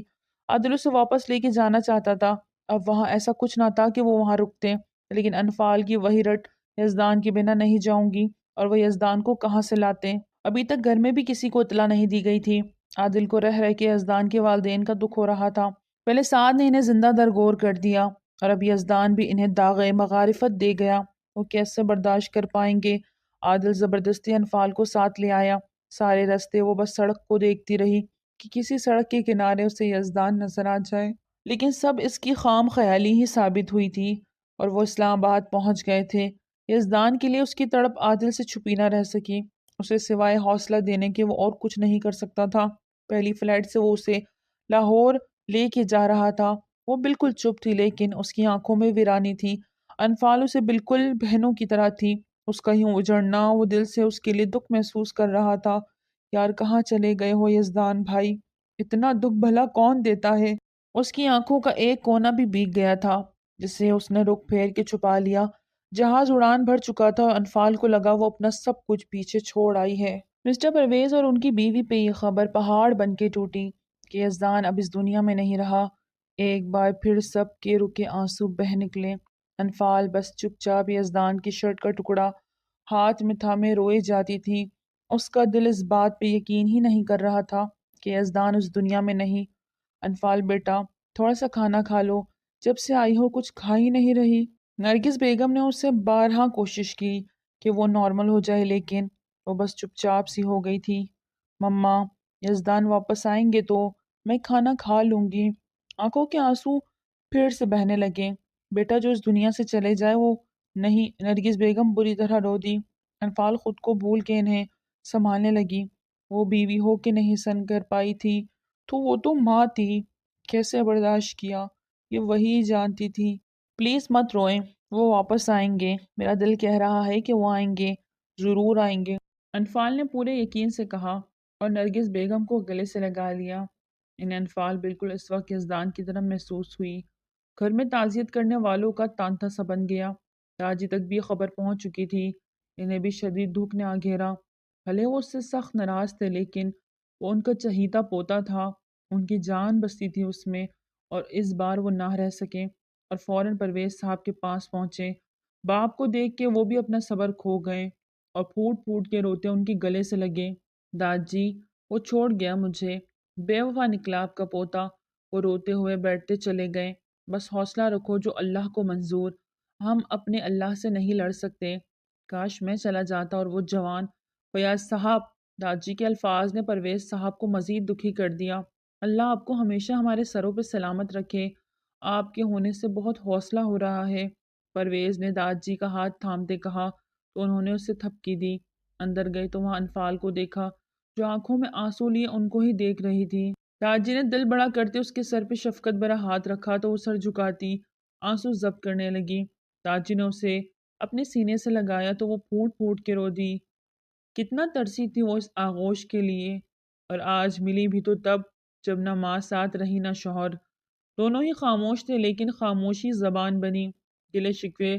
عادل اسے واپس لے کے جانا چاہتا تھا، اب وہاں ایسا کچھ نہ تھا کہ وہ وہاں رکتے، لیکن انفال کی وہی رٹ، یزدان کے بنا نہیں جاؤں گی، اور وہ یزدان کو کہاں سے لاتے؟ ابھی تک گھر میں بھی کسی کو اطلاع نہیں دی گئی تھی۔ عادل کو رہ رہ کے یزدان کے والدین کا دکھ ہو رہا تھا۔ پہلے سعد نے انہیں زندہ درگور کر دیا اور اب یزدان بھی انہیں داغِ مغارفت دے گیا، وہ کیسے برداشت کر پائیں گے؟ عادل زبردستی انفال کو ساتھ لے آیا۔ سارے راستے وہ بس سڑک کو دیکھتی رہی کہ کسی سڑک کے کنارے اسے یزدان نظر آ جائے، لیکن سب اس کی خام خیالی ہی ثابت ہوئی تھی، اور وہ اسلام آباد پہنچ گئے تھے۔ یزدان کے لیے اس کی تڑپ عادل سے چھپی نہ رہ سکی، اسے سوائے حوصلہ دینے کے وہ اور کچھ نہیں کر سکتا تھا۔ پہلی فلائٹ سے وہ اسے لاہور لے کے جا رہا تھا، وہ بالکل چپ تھی، لیکن اس کی آنکھوں میں ویرانی تھی۔ انفال اسے بالکل بہنوں کی طرح تھی، اس کا یوں اجڑنا، وہ دل سے اس کے لیے دکھ محسوس کر رہا تھا۔ یار کہاں چلے گئے ہو یزدان بھائی، اتنا دکھ بھلا کون دیتا ہے؟ اس کی آنکھوں کا ایک کونا بھی بھیگ گیا تھا، جسے اس نے رخ پھیر کے چھپا لیا۔ جہاز اڑان بھر چکا تھا اور انفال کو لگا وہ اپنا سب کچھ پیچھے چھوڑ آئی ہے۔ مسٹر پرویز اور ان کی بیوی پہ یہ خبر پہاڑ بن کے ٹوٹی کہ یزدان اب اس دنیا میں نہیں رہا۔ ایک بار پھر سب کے رکے آنسو بہہ نکلے۔ انفال بس چپ چاپ یزدان کی شرٹ کا ٹکڑا ہاتھ میں تھامے روئے جاتی تھی۔ اس کا دل اس بات پہ یقین ہی نہیں کر رہا تھا کہ یزدان اس دنیا میں نہیں۔ انفال بیٹا، تھوڑا سا کھانا کھا لو، جب سے آئی ہو کچھ کھا ہی نہیں رہی۔ نرگس بیگم نے اس سے بارہا کوشش کی کہ وہ نارمل ہو جائے، لیکن وہ بس چپ چاپ سی ہو گئی تھی۔ مما، یزدان واپس آئیں گے تو میں کھانا کھا لوں گی۔ آنکھوں کے آنسو پھر سے بہنے لگے۔ بیٹا جو اس دنیا سے چلے جائے وہ نہیں۔ نرگس بیگم بری طرح رو دی۔ انفال خود کو بھول کے انہیں سنبھالنے لگی۔ وہ بیوی ہو کے نہیں سن کر پائی تھی تو وہ تو ماں تھی، کیسے برداشت کیا؟ یہ وہی جانتی تھی۔ پلیز مت روئیں، وہ واپس آئیں گے، میرا دل کہہ رہا ہے کہ وہ آئیں گے، ضرور آئیں گے، انفال نے پورے یقین سے کہا اور نرگس بیگم کو گلے سے لگا لیا۔ انہیں انفال بالکل اس وقت یزدان کی طرح محسوس ہوئی۔ گھر میں تعزیت کرنے والوں کا تانتا سا بن گیا۔ داجی تک بھی خبر پہنچ چکی تھی۔ انہیں بھی شدید دکھ نے آ گھیرا۔ بھلے وہ اس سے سخت ناراض تھے لیکن وہ ان کا چہیتا پوتا تھا، ان کی جان بستی تھی اس میں، اور اس بار وہ نہ رہ سکے اور فوراً پرویز صاحب کے پاس پہنچے۔ باپ کو دیکھ کے وہ بھی اپنا صبر کھو گئے اور پھوٹ پھوٹ کے روتے ان کی گلے سے لگے۔ داجی، وہ چھوڑ گیا مجھے، بے وفا نکلا آپ کا پوتا، وہ روتے ہوئے بیٹھتے چلے گئے۔ بس حوصلہ رکھو جو اللہ کو منظور، ہم اپنے اللہ سے نہیں لڑ سکتے۔ کاش میں چلا جاتا اور وہ جوان۔ فیاض صاحب، داجی کے الفاظ نے پرویز صاحب کو مزید دکھی کر دیا۔ اللہ آپ کو ہمیشہ ہمارے سروں پہ سلامت رکھے، آپ کے ہونے سے بہت حوصلہ ہو رہا ہے، پرویز نے داجی کا ہاتھ تھامتے کہا تو انہوں نے اسے تھپکی دی۔ اندر گئے تو وہاں انفال کو دیکھا جو آنکھوں میں آنسو لیے ان کو ہی دیکھ رہی تھی۔ داجی نے دل بڑا کرتے اس کے سر پہ شفقت بھرا ہاتھ رکھا تو وہ سر جھکاتی آنسو ضبط کرنے لگی۔ داجی نے اسے اپنے سینے سے لگایا تو وہ پھوٹ پھوٹ کے رو دی۔ کتنا ترسی تھی وہ اس آغوش کے لیے، اور آج ملی بھی تو تب جب نہ ماں ساتھ رہی نہ شوہر۔ دونوں ہی خاموش تھے لیکن خاموشی زبان بنی۔ گلے شکوے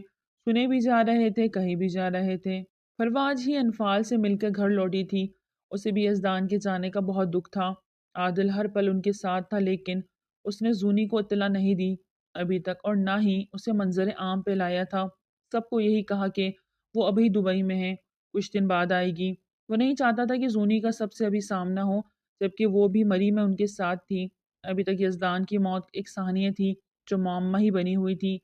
سنے بھی جا رہے تھے، کہیں بھی جا رہے تھے۔ فروا آج ہی انفال سے مل کر گھر لوٹی تھی۔ اسے بھی یزدان کے جانے کا بہت دکھ تھا۔ عادل ہر پل ان کے ساتھ تھا لیکن اس نے زونی کو اطلاع نہیں دی ابھی تک، اور نہ ہی اسے منظر عام پہ لایا تھا۔ سب کو یہی کہا کہ وہ ابھی دبئی میں ہے، کچھ دن بعد آئے گی۔ وہ نہیں چاہتا تھا کہ زونی کا سب سے ابھی سامنا ہو، جبکہ وہ بھی مری میں ان کے ساتھ تھی۔ ابھی تک یزدان کی موت ایک سہانیت تھی جو معمہ ہی بنی ہوئی تھی۔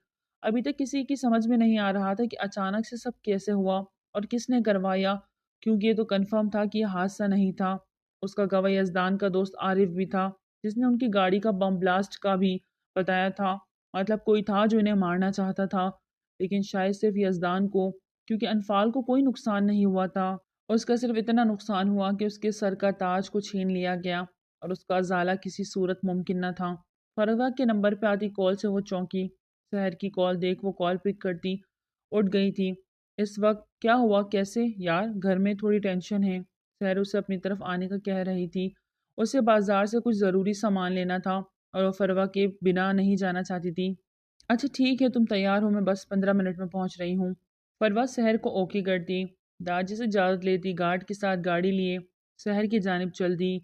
ابھی تک کسی کی سمجھ میں نہیں آ رہا تھا کہ اچانک سے سب کیسے ہوا اور کس نے کروایا، کیونکہ یہ تو کنفرم تھا کہ یہ حادثہ نہیں تھا۔ اس کا گواہ یزدان کا دوست عارف بھی تھا جس نے ان کی گاڑی کا بم بلاسٹ کا بھی بتایا تھا۔ مطلب کوئی تھا جو انہیں مارنا چاہتا تھا، لیکن شاید صرف یزدان کو، کیونکہ انفال کو کوئی نقصان نہیں ہوا تھا۔ اس کا صرف اتنا نقصان ہوا کہ اس کے سر کا تاج کو چھین لیا گیا اور اس کا ازالہ کسی صورت ممکن نہ تھا۔ فروا کے نمبر پہ آتی کال سے وہ چونکی۔ سحر کی کال دیکھ وہ کال پک کرتی اٹھ گئی تھی۔ اس وقت کیا ہوا؟ کیسے یار؟ گھر میں تھوڑی ٹینشن ہے، سحر اسے اپنی طرف آنے کا کہہ رہی تھی۔ اسے بازار سے کچھ ضروری سامان لینا تھا اور وہ فروا کے بنا نہیں جانا چاہتی تھی۔ اچھا ٹھیک ہے، تم تیار ہو، میں بس 15 منٹ میں پہنچ رہی ہوں۔ فروا سحر کو اوکے کرتی، داجی سے اجازت لیتی، گارڈ کے ساتھ گاڑی لیے سحر کی جانب چل دی۔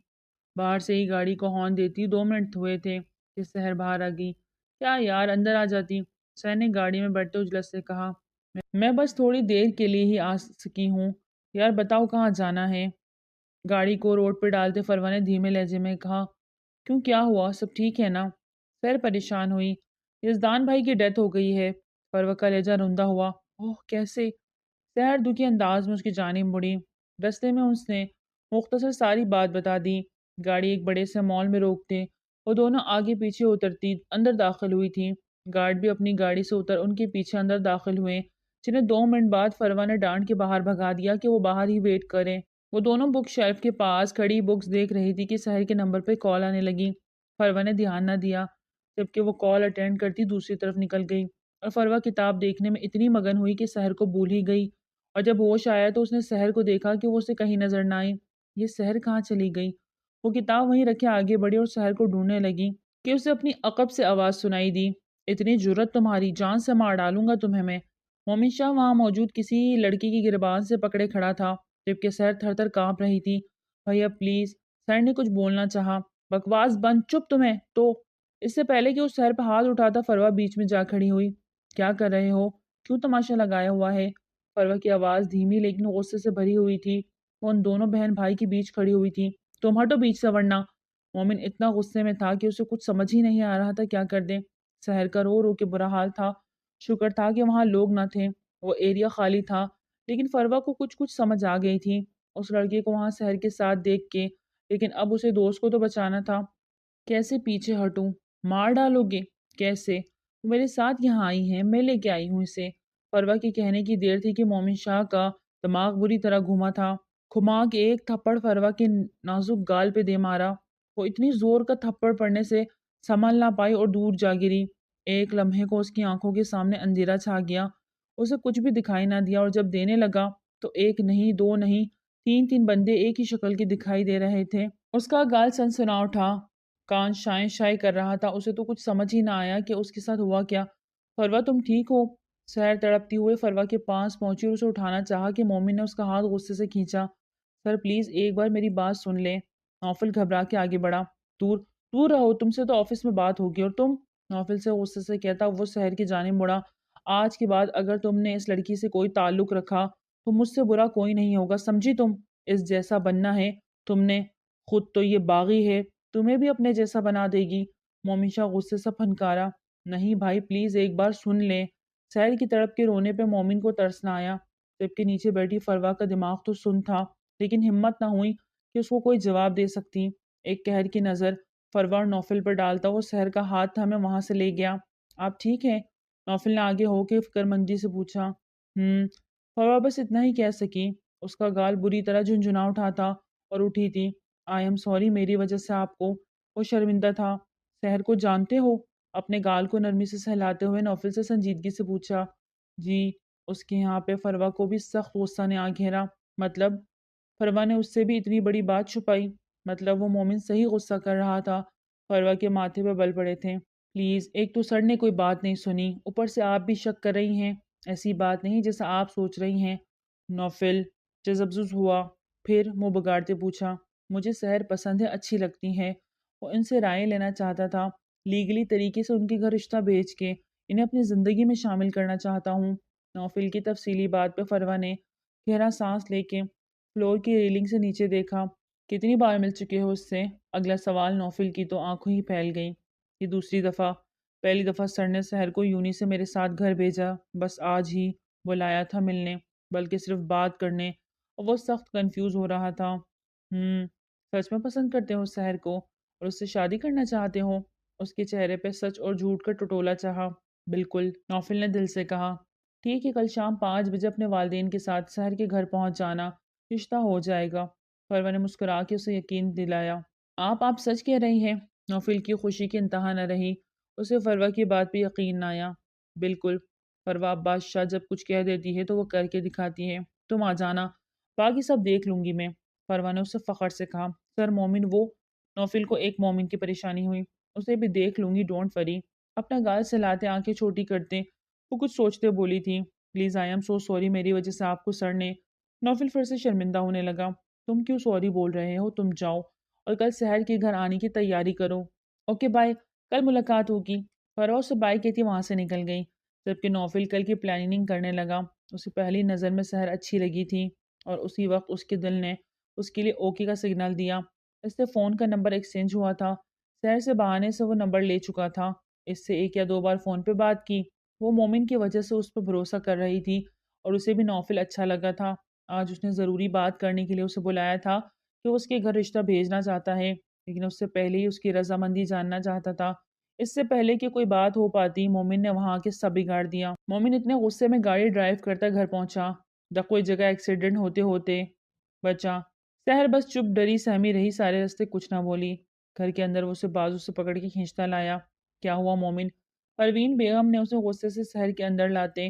باہر سے ہی گاڑی کو ہارن دیتی 2 منٹ ہوئے تھے کہ سحر باہر آ گئی۔ کیا یار، اندر آ جاتی، سحر نے گاڑی میں بیٹھتے اجلس سے کہا۔ میں بس تھوڑی دیر کے لیے ہی آ سکی ہوں، یار بتاؤ کہاں جانا ہے؟ گاڑی کو روڈ پہ ڈالتے فروا نے دھیمے لہجے میں کہا۔ کیوں، کیا ہوا؟ سب ٹھیک ہے نا؟ سحر پریشان ہوئی۔ یزدان بھائی کی ڈیتھ ہو گئی ہے، فروا کا لہجہ روندا ہوا۔ اوہ، کیسے؟ سحر دکھی انداز میں اس کی جانب مڑی۔ رستے میں اس نے مختصر ساری بات بتا دی۔ گاڑی ایک بڑے سے مال میں روکتے وہ دونوں آگے پیچھے اترتی اندر داخل ہوئی تھی۔ گارڈ بھی اپنی گاڑی سے اتر ان کے پیچھے اندر داخل ہوئے، جنہیں 2 منٹ بعد فروا نے ڈانٹ کے باہر بھگا دیا کہ وہ باہر ہی ویٹ کریں۔ وہ دونوں بک شیلف کے پاس کھڑی بکس دیکھ رہی تھی کہ سحر کے نمبر پہ کال آنے لگی۔ فروا نے دھیان نہ دیا، جبکہ وہ کال اٹینڈ کرتی دوسری طرف نکل گئی، اور فروا کتاب دیکھنے میں اتنی مگن ہوئی کہ سحر کو بھول ہی گئی۔ اور جب ہوش آیا تو اس نے سحر کو دیکھا کہ وہ اسے کہیں نظر نہ آئی۔ یہ سحر کہاں چلی گئی؟ وہ کتاب وہیں رکھے آگے بڑھی اور سحر کو ڈھونڈنے لگی کہ اسے اپنی عقب سے آواز سنائی دی۔ اتنی جرت تمہاری، جان سے مار ڈالوں گا تمہیں میں۔ مومن شاہ وہاں موجود کسی لڑکی کی گربان سے پکڑے کھڑا تھا، جبکہ سحر تھر تھر کانپ رہی تھی۔ بھیا پلیز، سحر نے کچھ بولنا چاہا۔ بکواس بند، چپ تمہیں تو۔ اس سے پہلے کہ اس سحر پہ ہاتھ اٹھاتا فروا بیچ میں جا کھڑی ہوئی۔ کیا کر رہے ہو؟ کیوں تماشا لگایا ہوا ہے؟ فروا کی آواز دھیمی لیکن غصے سے بھری ہوئی تھی۔ وہ ان دونوں بہن بھائی کے بیچ کھڑی ہوئی تھی۔ تم ہٹو بیچ سے ورنہ۔ مومن اتنا غصے میں تھا کہ اسے کچھ سمجھ ہی نہیں آ رہا تھا کیا کر دے۔ سحر کا رو رو کے برا حال تھا۔ شکر تھا کہ وہاں لوگ نہ تھے، وہ ایریا خالی تھا، لیکن فروا کو کچھ سمجھ آ گئی تھی۔ اس لڑکے کو وہاں سحر کے ساتھ دیکھ کے، لیکن اب اسے دوست کو تو بچانا تھا۔ کیسے پیچھے ہٹوں؟ مار ڈالو گے؟ کیسے؟ وہ میرے ساتھ یہاں آئی ہیں، میں لے کے آئی ہوں اسے۔ فروا کے کہنے کی دیر تھی کہ مومن شاہ کا دماغ بری طرح گھوما تھا۔ گھما کے ایک تھپڑ فروا کے نازک گال پہ دے مارا۔ وہ اتنی زور کا تھپڑ پڑنے سے سنبھل نہ پائی اور دور جا گری۔ ایک لمحے کو اس کی آنکھوں کے سامنے اندھیرا چھا گیا۔ اسے کچھ بھی دکھائی نہ دیا، اور جب دینے لگا تو ایک نہیں، دو نہیں، تین تین بندے ایک ہی شکل کے دکھائی دے رہے تھے۔ اس کا گال سنسنا اٹھا، کان شائیں شائیں کر رہا تھا۔ اسے تو کچھ سمجھ ہی نہ آیا کہ اس کے ساتھ ہوا کیا۔ فروا تم ٹھیک ہو؟ سحر تڑپتی ہوئے فروا کے پاس پہنچی اور اسے اٹھانا چاہا کہ مومن نے اس کا ہاتھ غصے سے کھینچا۔ سر پلیز ایک بار میری بات سن لیں۔ نوفل گھبرا کے آگے بڑھا۔ دور دور رہو، تم سے تو آفس میں بات ہوگی، اور تم؟ نوفل سے غصے سے کہتا وہ سحر کی جانب مڑا۔ آج کے بعد اگر تم نے اس لڑکی سے کوئی تعلق رکھا تو مجھ سے برا کوئی نہیں ہوگا، سمجھی تم؟ اس جیسا بننا ہے تم نے، خود تو یہ باغی ہے، تمہیں بھی اپنے جیسا بنا دے گی۔ مومن شاہ غصے سے پھنکارا۔ نہیں بھائی پلیز ایک بار سن لیں۔ سحر کی تڑپ کے رونے پہ مومن کو ترس نہ آیا۔ جب کہ نیچے بیٹھی فروا کا دماغ تو سن تھا، لیکن ہمت نہ ہوئی کہ اس کو کوئی جواب دے سکتی۔ ایک قہر کی نظر فروا اور نوفل پر ڈالتا وہ سحر کا ہاتھ تھامے وہاں سے لے گیا۔ آپ ٹھیک ہیں؟ نوفل نے آگے ہو کے فکر مندی سے پوچھا۔ فروا بس اتنا ہی کہہ سکی۔ اس کا گال بری طرح جھنجھنا اٹھا تھا اور اٹھی تھی۔ آئی ایم سوری، میری وجہ سے آپ کو۔ وہ شرمندہ تھا۔ سحر کو جانتے ہو؟ اپنے گال کو نرمی سے سہلاتے ہوئے نوفل سے سنجیدگی سے پوچھا۔ جی۔ اس کے یہاں پہ فروا کو بھی سخت غصہ نے آ گھیرا۔ مطلب؟ فروا نے اس سے بھی اتنی بڑی بات چھپائی؟ مطلب وہ مومن صحیح غصہ کر رہا تھا۔ فروا کے ماتھے پہ بل پڑے تھے۔ پلیز، ایک تو سر نے کوئی بات نہیں سنی، اوپر سے آپ بھی شک کر رہی ہیں۔ ایسی بات نہیں جیسا آپ سوچ رہی ہیں۔ نوفل جزبزز ہوا، پھر منہ بگاڑتے پوچھا۔ مجھے سحر پسند ہے، اچھی لگتی ہے۔ وہ ان سے رائے لینا چاہتا تھا، لیگلی طریقے سے ان کے گھر رشتہ بھیج کے انہیں اپنی زندگی میں شامل کرنا چاہتا ہوں۔ نوفل کی تفصیلی بات پہ فروا نے گہرا سانس لے کے فلور کی ریلنگ سے نیچے دیکھا۔ کتنی بار مل چکے ہو اس سے؟ اگلا سوال نوفل کی تو آنکھوں ہی پھیل گئی۔ یہ دوسری دفعہ۔ پہلی دفعہ سر نے سحر کو یونی سے میرے ساتھ گھر بھیجا، بس آج ہی بلایا تھا ملنے، بلکہ صرف بات کرنے، اور وہ سخت کنفیوز ہو رہا تھا۔ سچ میں پسند کرتے ہو سحر کو اور اس سے شادی کرنا چاہتے ہو؟ اس کے چہرے پہ سچ اور جھوٹ کا ٹٹولا چاہا۔ بالکل، نوفل نے دل سے کہا۔ ٹھیک ہے، کل شام 5 بجے اپنے والدین کے ساتھ سحر کے گھر پہنچ جانا، رشتہ ہو جائے گا۔ فروا نے مسکرا کے اسے یقین دلایا۔ آپ سچ کہہ رہی ہیں؟ نوفل کی خوشی کی انتہا نہ رہی۔ اسے فروا کی بات پہ یقین نہ آیا۔ بالکل، فروا بادشاہ جب کچھ کہہ دیتی ہے تو وہ کر کے دکھاتی ہے۔ تم آ جانا، باقی سب دیکھ لوں گی میں۔ فروا نے اسے فخر سے کہا۔ سر مومن وہ؟ نوفل کو ایک مومن کی پریشانی ہوئی۔ اسے بھی دیکھ لوں گی، ڈونٹ وری۔ اپنا گال سلاتے آنکھیں چھوٹی کرتے وہ کچھ سوچتے بولی تھی۔ Please I am so sorry, میری وجہ سے آپ کو سر نے۔ نوفل پھر سے شرمندہ ہونے لگا۔ تم کیوں سوری بول رہے ہو؟ تم جاؤ اور کل سحر کے گھر آنے کی تیاری کرو۔ اوکے بائے، کل ملاقات ہوگی۔ فروا سے بائے کہتی وہاں سے نکل گئی، جبکہ نوفل کل کی پلاننگ کرنے لگا۔ اسے پہلی نظر میں سحر اچھی لگی تھی، اور اسی وقت اس کے دل نے اس کے لیے اوکے کا سگنل دیا۔ اس سے فون کا نمبر ایکسچینج ہوا تھا۔ سحر سے بہانے سے وہ نمبر لے چکا تھا۔ اس سے 1 یا 2 بار فون پہ بات کی۔ وہ مومن کی وجہ سے اس پہ بھروسہ کر رہی تھی، اور اسے بھی نوفل اچھا لگا تھا۔ آج اس نے ضروری بات کرنے کے لیے اسے بلایا تھا کہ وہ اس کے گھر رشتہ بھیجنا چاہتا ہے، لیکن اس سے پہلے ہی اس کی رضامندی جاننا چاہتا تھا۔ اس سے پہلے کہ کوئی بات ہو پاتی، مومن نے وہاں کے سب بگاڑ دیا۔ مومن اتنے غصے میں گاڑی ڈرائیو کرتا گھر پہنچا جب کوئی جگہ ایکسیڈنٹ ہوتے ہوتے بچا۔ سحر بس چپ ڈری سہمی رہی، سارے رستے کچھ نہ بولی۔ گھر کے اندر وہ اسے بازو سے پکڑ کے کھینچتا لایا۔ کیا ہوا مومن؟ پروین بیگم نے اسے غصے سے سحر کے اندر لاتے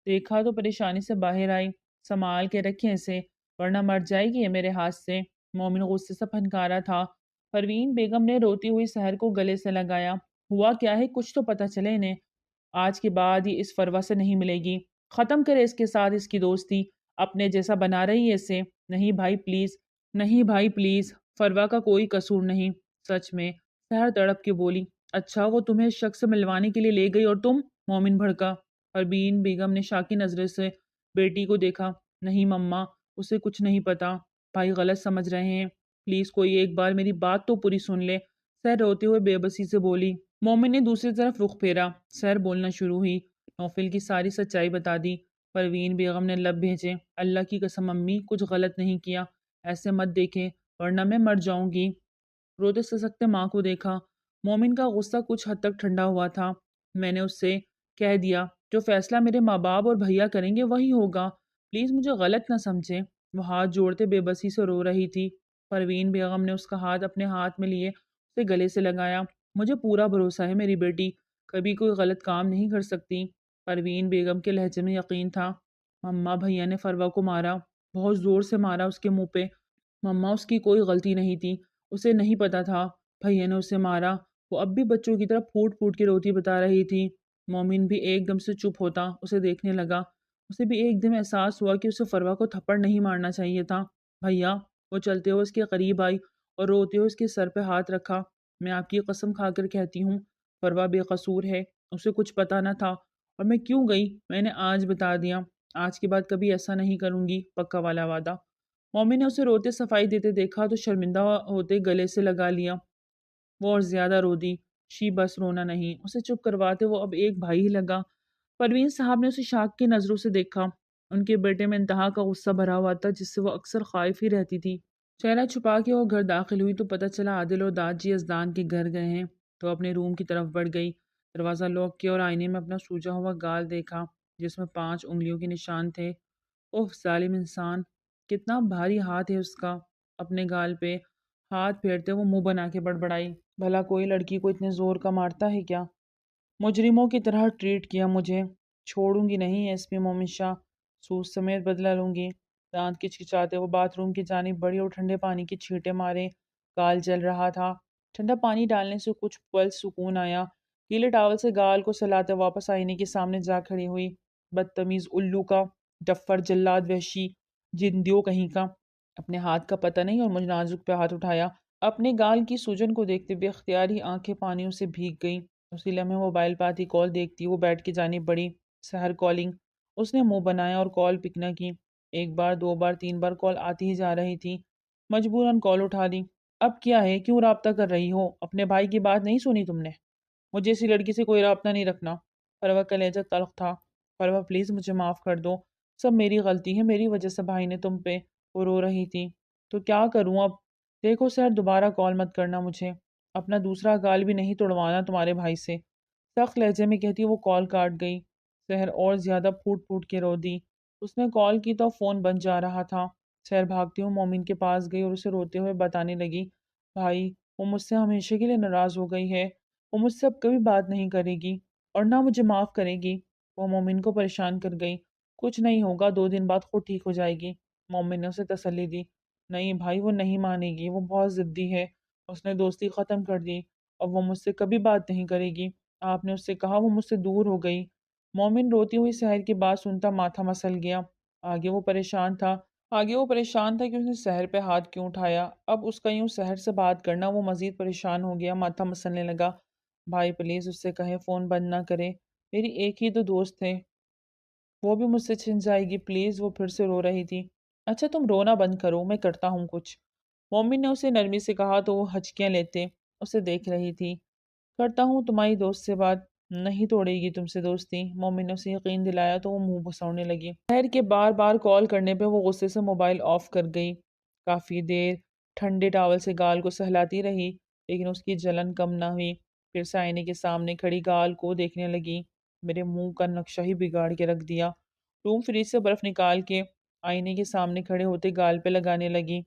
دیکھا تو پریشانی سے باہر آئی۔ سنبھال کے رکھیں اسے، ورنہ مر جائے گی یہ میرے ہاتھ سے۔ مومن غصے سے پھنکارا تھا۔ پروین بیگم نے روتی ہوئی سحر کو گلے سے لگایا۔ ہوا کیا ہے؟ کچھ تو پتہ چلے انہیں۔ آج کے بعد یہ اس فروا سے نہیں ملے گی۔ ختم کرے اس کے ساتھ اس کی دوستی، اپنے جیسا بنا رہی ہے اسے۔ نہیں بھائی پلیز، نہیں بھائی پلیز، فروا کا کوئی قصور نہیں۔ سچ میں؟ سحر تڑپ کے بولی۔ اچھا، وہ تمہیں اس شخص سے ملوانے کے لیے لے گئی اور تم؟ مومن بھڑکا۔ پروین بیگم نے شاکی نظرے سے بیٹی کو دیکھا۔ نہیں مما، اسے کچھ نہیں پتا، بھائی غلط سمجھ رہے ہیں، پلیز کوئی ایک بار میری بات تو پوری سن لے، سحر روتے ہوئے بے بسی سے بولی۔ مومن نے دوسری طرف رخ پھیرا۔ سحر بولنا شروع ہوئی، نوفل کی ساری سچائی بتا دی۔ پروین بیگم نے لب بھیجے۔ اللہ کی قسم امی، کچھ غلط نہیں کیا، ایسے مت دیکھیں ورنہ میں مر جاؤں گی۔ روتے سسکتے ماں کو دیکھا۔ مومن کا غصہ کچھ حد تک ٹھنڈا ہوا تھا۔ میں نے اس سے کہہ دیا جو فیصلہ میرے ماں باپ اور بھیا کریں گے وہی ہوگا، پلیز مجھے غلط نہ سمجھیں۔ وہ ہاتھ جوڑتے بے بسی سے رو رہی تھی۔ پروین بیگم نے اس کا ہاتھ اپنے ہاتھ میں لیے اسے گلے سے لگایا۔ مجھے پورا بھروسہ ہے میری بیٹی کبھی کوئی غلط کام نہیں کر سکتی۔ پروین بیگم کے لہجے میں یقین تھا۔ مما بھیا نے فروا کو مارا، بہت زور سے مارا اس کے منہ پہ۔ مما اس کی کوئی غلطی نہیں تھی، اسے نہیں پتا تھا بھیا نے اسے مارا۔ وہ اب بھی بچوں کی طرح پھوٹ پھوٹ کے روتی بتا رہی تھی۔ مومن بھی ایک دم سے چپ ہوتا اسے دیکھنے لگا۔ اسے بھی ایک دم احساس ہوا کہ اسے فروا کو تھپڑ نہیں مارنا چاہیے تھا۔ بھیا، وہ چلتے ہوئے اس کے قریب آئی اور روتے ہوئے اس کے سر پہ ہاتھ رکھا۔ میں آپ کی قسم کھا کر کہتی ہوں فروا بے قصور ہے، اسے کچھ پتا نہ تھا، اور میں کیوں گئی میں نے آج بتا دیا۔ آج کے بعد کبھی ایسا نہیں کروں گی، پکا والا وعدہ۔ مومن نے اسے روتے صفائی دیتے دیکھا تو شرمندہ ہوتے گلے سے لگا لیا۔ وہ اور زیادہ رو دی۔ شی بس رونا نہیں، اسے چپ کرواتے وہ اب ایک بھائی ہی لگا۔ پروین صاحب نے اسے شاک کی نظروں سے دیکھا۔ ان کے بیٹے میں انتہا کا غصہ بھرا ہوا تھا جس سے وہ اکثر خائف ہی رہتی تھی۔ چہرہ چھپا کے وہ گھر داخل ہوئی تو پتہ چلا عادل اور داجی ازدان کے گھر گئے ہیں، تو اپنے روم کی طرف بڑھ گئی۔ دروازہ لاک کیا اور آئینے میں اپنا سوجا ہوا گال دیکھا جس میں 5 انگلیوں کے نشان تھے۔ اوہ ظالم انسان، کتنا بھاری ہاتھ ہے اس کا۔ اپنے گال پہ ہاتھ پھیرتے وہ منہ بنا کے بڑبڑائی، بھلا کوئی لڑکی کو اتنے زور کا مارتا ہے کیا؟ مجرموں کی طرح ٹریٹ کیا مجھے، چھوڑوں گی نہیں ایس پی مومن شاہ، سوز سمیت بدلہ لوں گی۔ دانت کچکچاتے وہ باتھ روم کی جانب بڑھی اور ٹھنڈے پانی کی چھینٹے مارے۔ گال جل رہا تھا، ٹھنڈا پانی ڈالنے سے کچھ پل سکون آیا۔ گیلے ٹاول سے گال کو سلاتے واپس آئینے کے سامنے جا کھڑی ہوئی۔ بدتمیز الو کا، ڈفر جلاد وحشی جندیو کہیں کا، اپنے ہاتھ کا پتہ نہیں اور مجھ نازک پہ ہاتھ اٹھایا۔ اپنے گال کی سوجن کو دیکھتے بے اختیاری آنکھیں پانیوں سے بھیگ گئیں۔ اسی لمحے موبائل پہ آتی کال دیکھتی وہ بیٹھ کے جانب بڑی۔ سحر کالنگ۔ اس نے منہ بنایا اور کال پک نہ کی۔ ایک بار 2 بار 3 بار کال آتی ہی جا رہی تھی۔ مجبوراً کال اٹھا لی۔ اب کیا ہے، کیوں رابطہ کر رہی ہو؟ اپنے بھائی کی بات نہیں سنی تم نے؟ مجھے اسی لڑکی سے کوئی رابطہ نہیں رکھنا۔ فروا کا لہجہ تلخ تھا۔ فروا پلیز مجھے معاف کر دو، سب میری غلطی ہے، میری وجہ سے بھائی نے تم پہ۔ وہ رو رہی تھی۔ تو کیا کروں اب؟ دیکھو سحر، دوبارہ کال مت کرنا مجھے، اپنا دوسرا گال بھی نہیں توڑوانا تمہارے بھائی سے، سخت لہجے میں کہتی وہ کال کاٹ گئی۔ سحر اور زیادہ پھوٹ پھوٹ کے رو دی۔ اس نے کال کی تو فون بند جا رہا تھا۔ سحر بھاگتی ہوں مومن کے پاس گئی اور اسے روتے ہوئے بتانے لگی، بھائی وہ مجھ سے ہمیشہ کے لیے ناراض ہو گئی ہے، وہ مجھ سے اب کبھی بات نہیں کرے گی اور نہ مجھے معاف کرے گی۔ وہ مومن کو پریشان کر گئی۔ کچھ نہیں ہوگا، 2 دن بعد خود ٹھیک ہو جائے گی۔ مومن نے اسے تسلی دی۔ نہیں بھائی، وہ نہیں مانے گی، وہ بہت ضدی ہے، اس نے دوستی ختم کر دی اور وہ مجھ سے کبھی بات نہیں کرے گی۔ آپ نے اس سے کہا وہ مجھ سے دور ہو گئی۔ مومن روتی ہوئی سحر کی بات سنتا ماتھا مسل گیا۔ آگے وہ پریشان تھا کہ اس نے سحر پہ ہاتھ کیوں اٹھایا۔ اب اس کا یوں سحر سے بات کرنا، وہ مزید پریشان ہو گیا، ماتھا مسلنے لگا۔ بھائی پلیز اس سے کہیں فون بند نہ کرے، میری ایک ہی تو دوست ہے، وہ بھی مجھ سے چھن جائے گی پلیز۔ وہ پھر سے رو رہی تھی۔ اچھا تم رونا بند کرو، میں کرتا ہوں کچھ۔ مومن نے اسے نرمی سے کہا تو وہ ہچکیاں لیتے اسے دیکھ رہی تھی۔ کرتا ہوں تمہاری دوست سے بات، نہیں توڑے گی تم سے دوستی۔ مومن نے اسے یقین دلایا تو وہ منہ بسوڑنے لگی۔ خیر کے بار بار کال کرنے پہ وہ غصے سے موبائل آف کر گئی۔ کافی دیر ٹھنڈے ٹاول سے گال کو سہلاتی رہی لیکن اس کی جلن کم نہ ہوئی۔ پھر سے آئینے کے سامنے کھڑی گال کو دیکھنے لگی۔ میرے منہ کا نقشہ ہی بگاڑ کے رکھ دیا۔ روم فریج سے برف نکال کے آئینے کے سامنے کھڑے ہوتے گال پہ لگانے لگی۔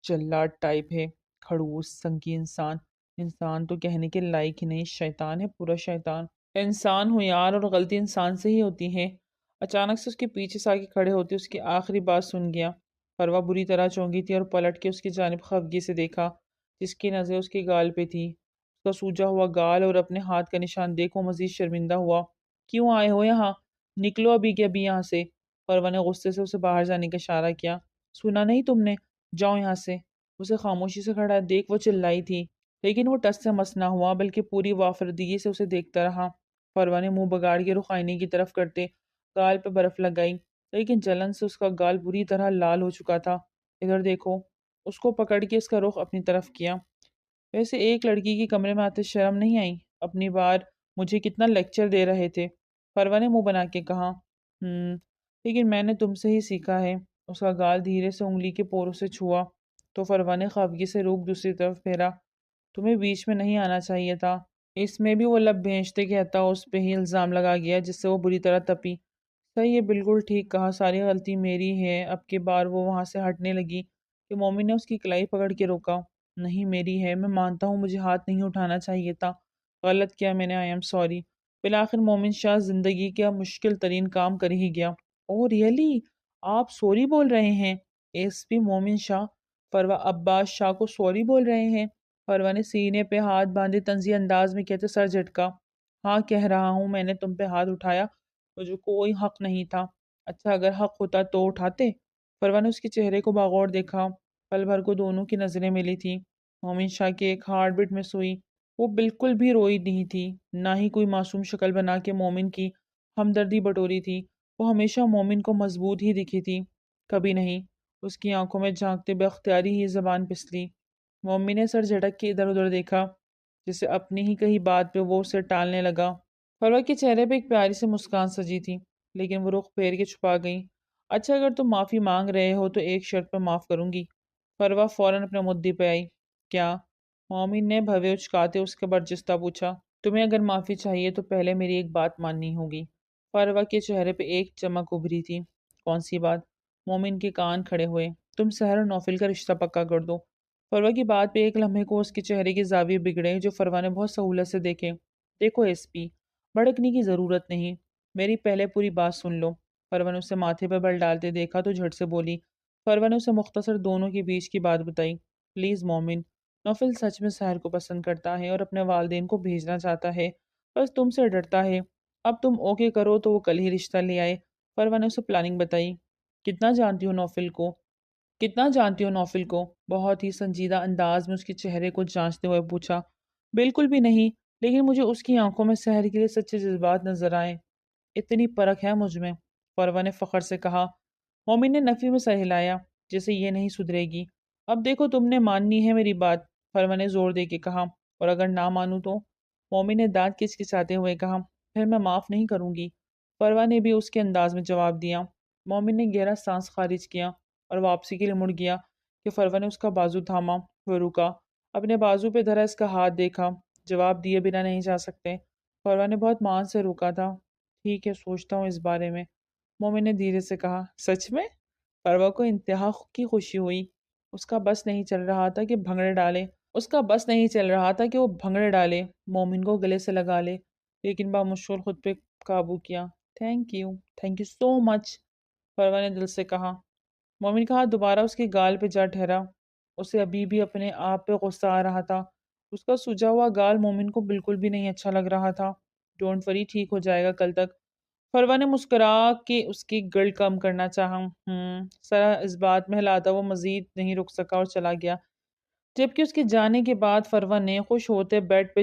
جلاد ٹائپ ہے، کھڑوس سنگی انسان، انسان تو کہنے کے لائق ہی نہیں، شیطان ہے، پورا شیطان۔ انسان ہوں یار، اور غلطی انسان سے ہی ہوتی ہے۔ اچانک سے اس کے پیچھے سے آگے کھڑے ہوتے اس کی آخری بات سن گیا۔ فروا بری طرح چونکی تھی اور پلٹ کے اس کی جانب خفگی سے دیکھا۔ جس کی نظر اس کے گال پہ تھی، اس کا سوجا ہوا گال اور اپنے ہاتھ کا نشان دیکھ وہ مزید شرمندہ ہوا۔ کیوں آئے ہو یہاں؟ نکلو ابھی کے ابھی یہاں سے۔ فروا نے غصے سے اسے باہر جانے کا اشارہ کیا۔ سنا نہیں تم نے؟ جاؤ یہاں سے۔ اسے خاموشی سے کھڑا دیکھ وہ چلائی تھی لیکن وہ ٹس سے مس نہ ہوا بلکہ پوری وافردگی سے اسے دیکھتا رہا۔ فروا نے منہ بگاڑ کے رخ آئینے کی طرف کرتے گال پہ برف لگائی لیکن جلن سے اس کا گال بری طرح لال ہو چکا تھا۔ ادھر دیکھو۔ اس کو پکڑ کے اس کا رخ اپنی طرف کیا۔ ویسے ایک لڑکی کی کمرے میں آتے شرم نہیں آئی؟ اپنی بار مجھے کتنا لیکچر دے رہے تھے۔ فروا نے منہ بنا کے کہا، لیکن میں نے تم سے ہی سیکھا ہے۔ اس کا گال دھیرے سے انگلی کے پوروں سے چھوا تو فروا نے خفگی سے رخ دوسری طرف پھیرا۔ تمہیں بیچ میں نہیں آنا چاہیے تھا۔ اس میں بھی وہ لب بھینچتے کہتا اس پہ ہی الزام لگا گیا، جس سے وہ بری طرح تپی۔ صحیح ہے، بالکل ٹھیک کہا، ساری غلطی میری ہے۔ اب کی بار وہ وہاں سے ہٹنے لگی کہ مومن نے اس کی کلائی پکڑ کے روکا۔ نہیں میری ہے، میں مانتا ہوں مجھے ہاتھ نہیں اٹھانا چاہیے تھا، غلط کیا میں نے، آئی ایم سوری۔ بالآخر مومن شاہ زندگی کا مشکل ترین کام کر ہی گیا۔ اوہ ریئلی، آپ سوری بول رہے ہیں؟ ایس پی مومن شاہ فروا عباس شاہ کو سوری بول رہے ہیں؟ فروا نے سینے پہ ہاتھ باندھے طنزی انداز میں کہتے سر جھٹکا۔ ہاں کہہ رہا ہوں، میں نے تم پہ ہاتھ اٹھایا، مجھے کوئی حق نہیں تھا۔ اچھا اگر حق ہوتا تو اٹھاتے؟ فروا نے اس کے چہرے کو باغور دیکھا۔ پل بھر کو دونوں کی نظریں ملی تھی۔ مومن شاہ کی ایک ہارٹ بیٹ مس ہوئی۔ وہ بالکل بھی روئی نہیں تھی، نہ ہی کوئی معصوم شکل بنا کے مومن کی ہمدردی بٹوری تھی۔ وہ ہمیشہ مومن کو مضبوط ہی دکھی تھی، کبھی نہیں۔ اس کی آنکھوں میں جھانکتے بے اختیاری ہی زبان پسلی۔ مومن نے سر جھٹک کے ادھر ادھر دیکھا، جسے اپنی ہی کہی بات پہ وہ اسے ٹالنے لگا۔ فروا کے چہرے پہ ایک پیاری سی مسکان سجی تھی، لیکن وہ رخ پھیر کے چھپا گئی۔ اچھا اگر تم معافی مانگ رہے ہو تو ایک شرط پہ معاف کروں گی۔ فروا فوراً اپنے مدعے پہ آئی۔ کیا؟ مومن نے بھوے اچکاتے اس کے برجستہ پوچھا۔ تمہیں اگر معافی چاہیے تو پہلے میری ایک بات ماننی ہوگی۔ فروا کے چہرے پہ ایک چمک ابھری تھی۔ کون سی بات؟ مومن کے کان کھڑے ہوئے۔ تم سحر اور نوفل کا رشتہ پکا کر دو۔ فروا کی بات پہ ایک لمحے کو اس کے چہرے کے زاویے بگڑے، جو فروا نے بہت سہولت سے دیکھے۔ دیکھو ایس پی، بھڑکنے کی ضرورت نہیں، میری پہلے پوری بات سن لو۔ فروا نے اسے ماتھے پہ بل ڈالتے دیکھا تو جھٹ سے بولی۔ فروا نے اسے مختصر دونوں کے بیچ کی بات بتائی۔ پلیز مومن، نوفل سچ میں سحر کو پسند کرتا ہے اور اپنے والدین کو بھیجنا چاہتا ہے، بس تم سے ڈرتا ہے۔ اب تم اوکے کرو تو وہ کل ہی رشتہ لے آئے۔ فروا نے اسے پلاننگ بتائی۔ کتنا جانتی ہو نوفل کو؟ کتنا جانتی ہو نوفل کو؟ بہت ہی سنجیدہ انداز میں اس کے چہرے کو جانچتے ہوئے پوچھا۔ بالکل بھی نہیں، لیکن مجھے اس کی آنکھوں میں سحر کے لیے سچے جذبات نظر آئے۔ اتنی پرکھ ہے مجھ میں، فروا نے فخر سے کہا۔ مومن نے نفی میں سر ہلایا، جیسے یہ نہیں سدھرے گی۔ اب دیکھو تم نے ماننی ہے میری بات، فروا نے زور دے کے کہا، اور اگر نہ مانوں تو؟ مومن نے دانت کچکچاتے ہوئے کہا، پھر میں معاف نہیں کروں گی۔ فروا نے بھی اس کے انداز میں جواب دیا۔ مومن نے گہرا سانس خارج کیا اور واپسی کے لیے مڑ گیا کہ فروا نے اس کا بازو تھاما۔ وہ رکا، اپنے بازو پہ دھرا اس کا ہاتھ دیکھا۔ جواب دیے بنا نہیں جا سکتے۔ فروا نے بہت مان سے روکا تھا۔ ٹھیک ہے، سوچتا ہوں اس بارے میں، مومن نے دھیرے سے کہا۔ سچ میں؟ فروا کو انتہا کی خوشی ہوئی۔ اس کا بس نہیں چل رہا تھا کہ وہ بھنگڑے ڈالے، مومن کو گلے سے لگا لے، لیکن بامشکل خود پہ قابو کیا۔ تھینک یو سو مچ، فروا نے دل سے کہا۔ مومن کا ہاتھ دوبارہ اس کے گال پہ جا ٹھہرا۔ اسے ابھی بھی اپنے آپ پہ غصہ آ رہا تھا۔ اس کا سجا ہوا گال مومن کو بالکل بھی نہیں اچھا لگ رہا تھا۔ ڈونٹ وری، ٹھیک ہو جائے گا کل تک۔ فروا نے مسکرا کے اس کی گرد کم کرنا چاہا۔ سرا اس بات میں ہلاتا وہ مزید نہیں رک سکا اور چلا گیا، جبکہ اس کے جانے کے بعد فروا نے خوش ہوتے بیڈ پہ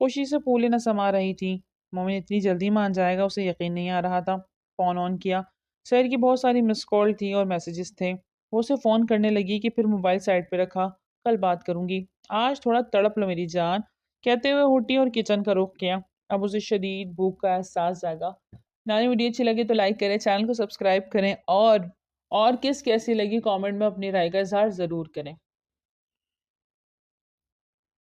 خوشی سے پھولے نہ سما رہی تھی۔ مومن اتنی جلدی مان جائے گا، اسے یقین نہیں آ رہا تھا۔ فون آن کیا، سحر کی بہت ساری مس کال تھی اور میسیجز تھے۔ وہ اسے فون کرنے لگی کہ پھر موبائل سائڈ پہ رکھا۔ کل بات کروں گی، آج تھوڑا تڑپ لو میری جان، کہتے ہوئے ہوٹی اور کچن کا رخ کیا۔ اب اسے شدید بھوک کا احساس جاگا۔ نانی ویڈیو اچھی لگے تو لائک کریں، چینل کو سبسکرائب کریں، اور کیسی لگی کامنٹ میں اپنی رائے کا اظہار ضرور کریں۔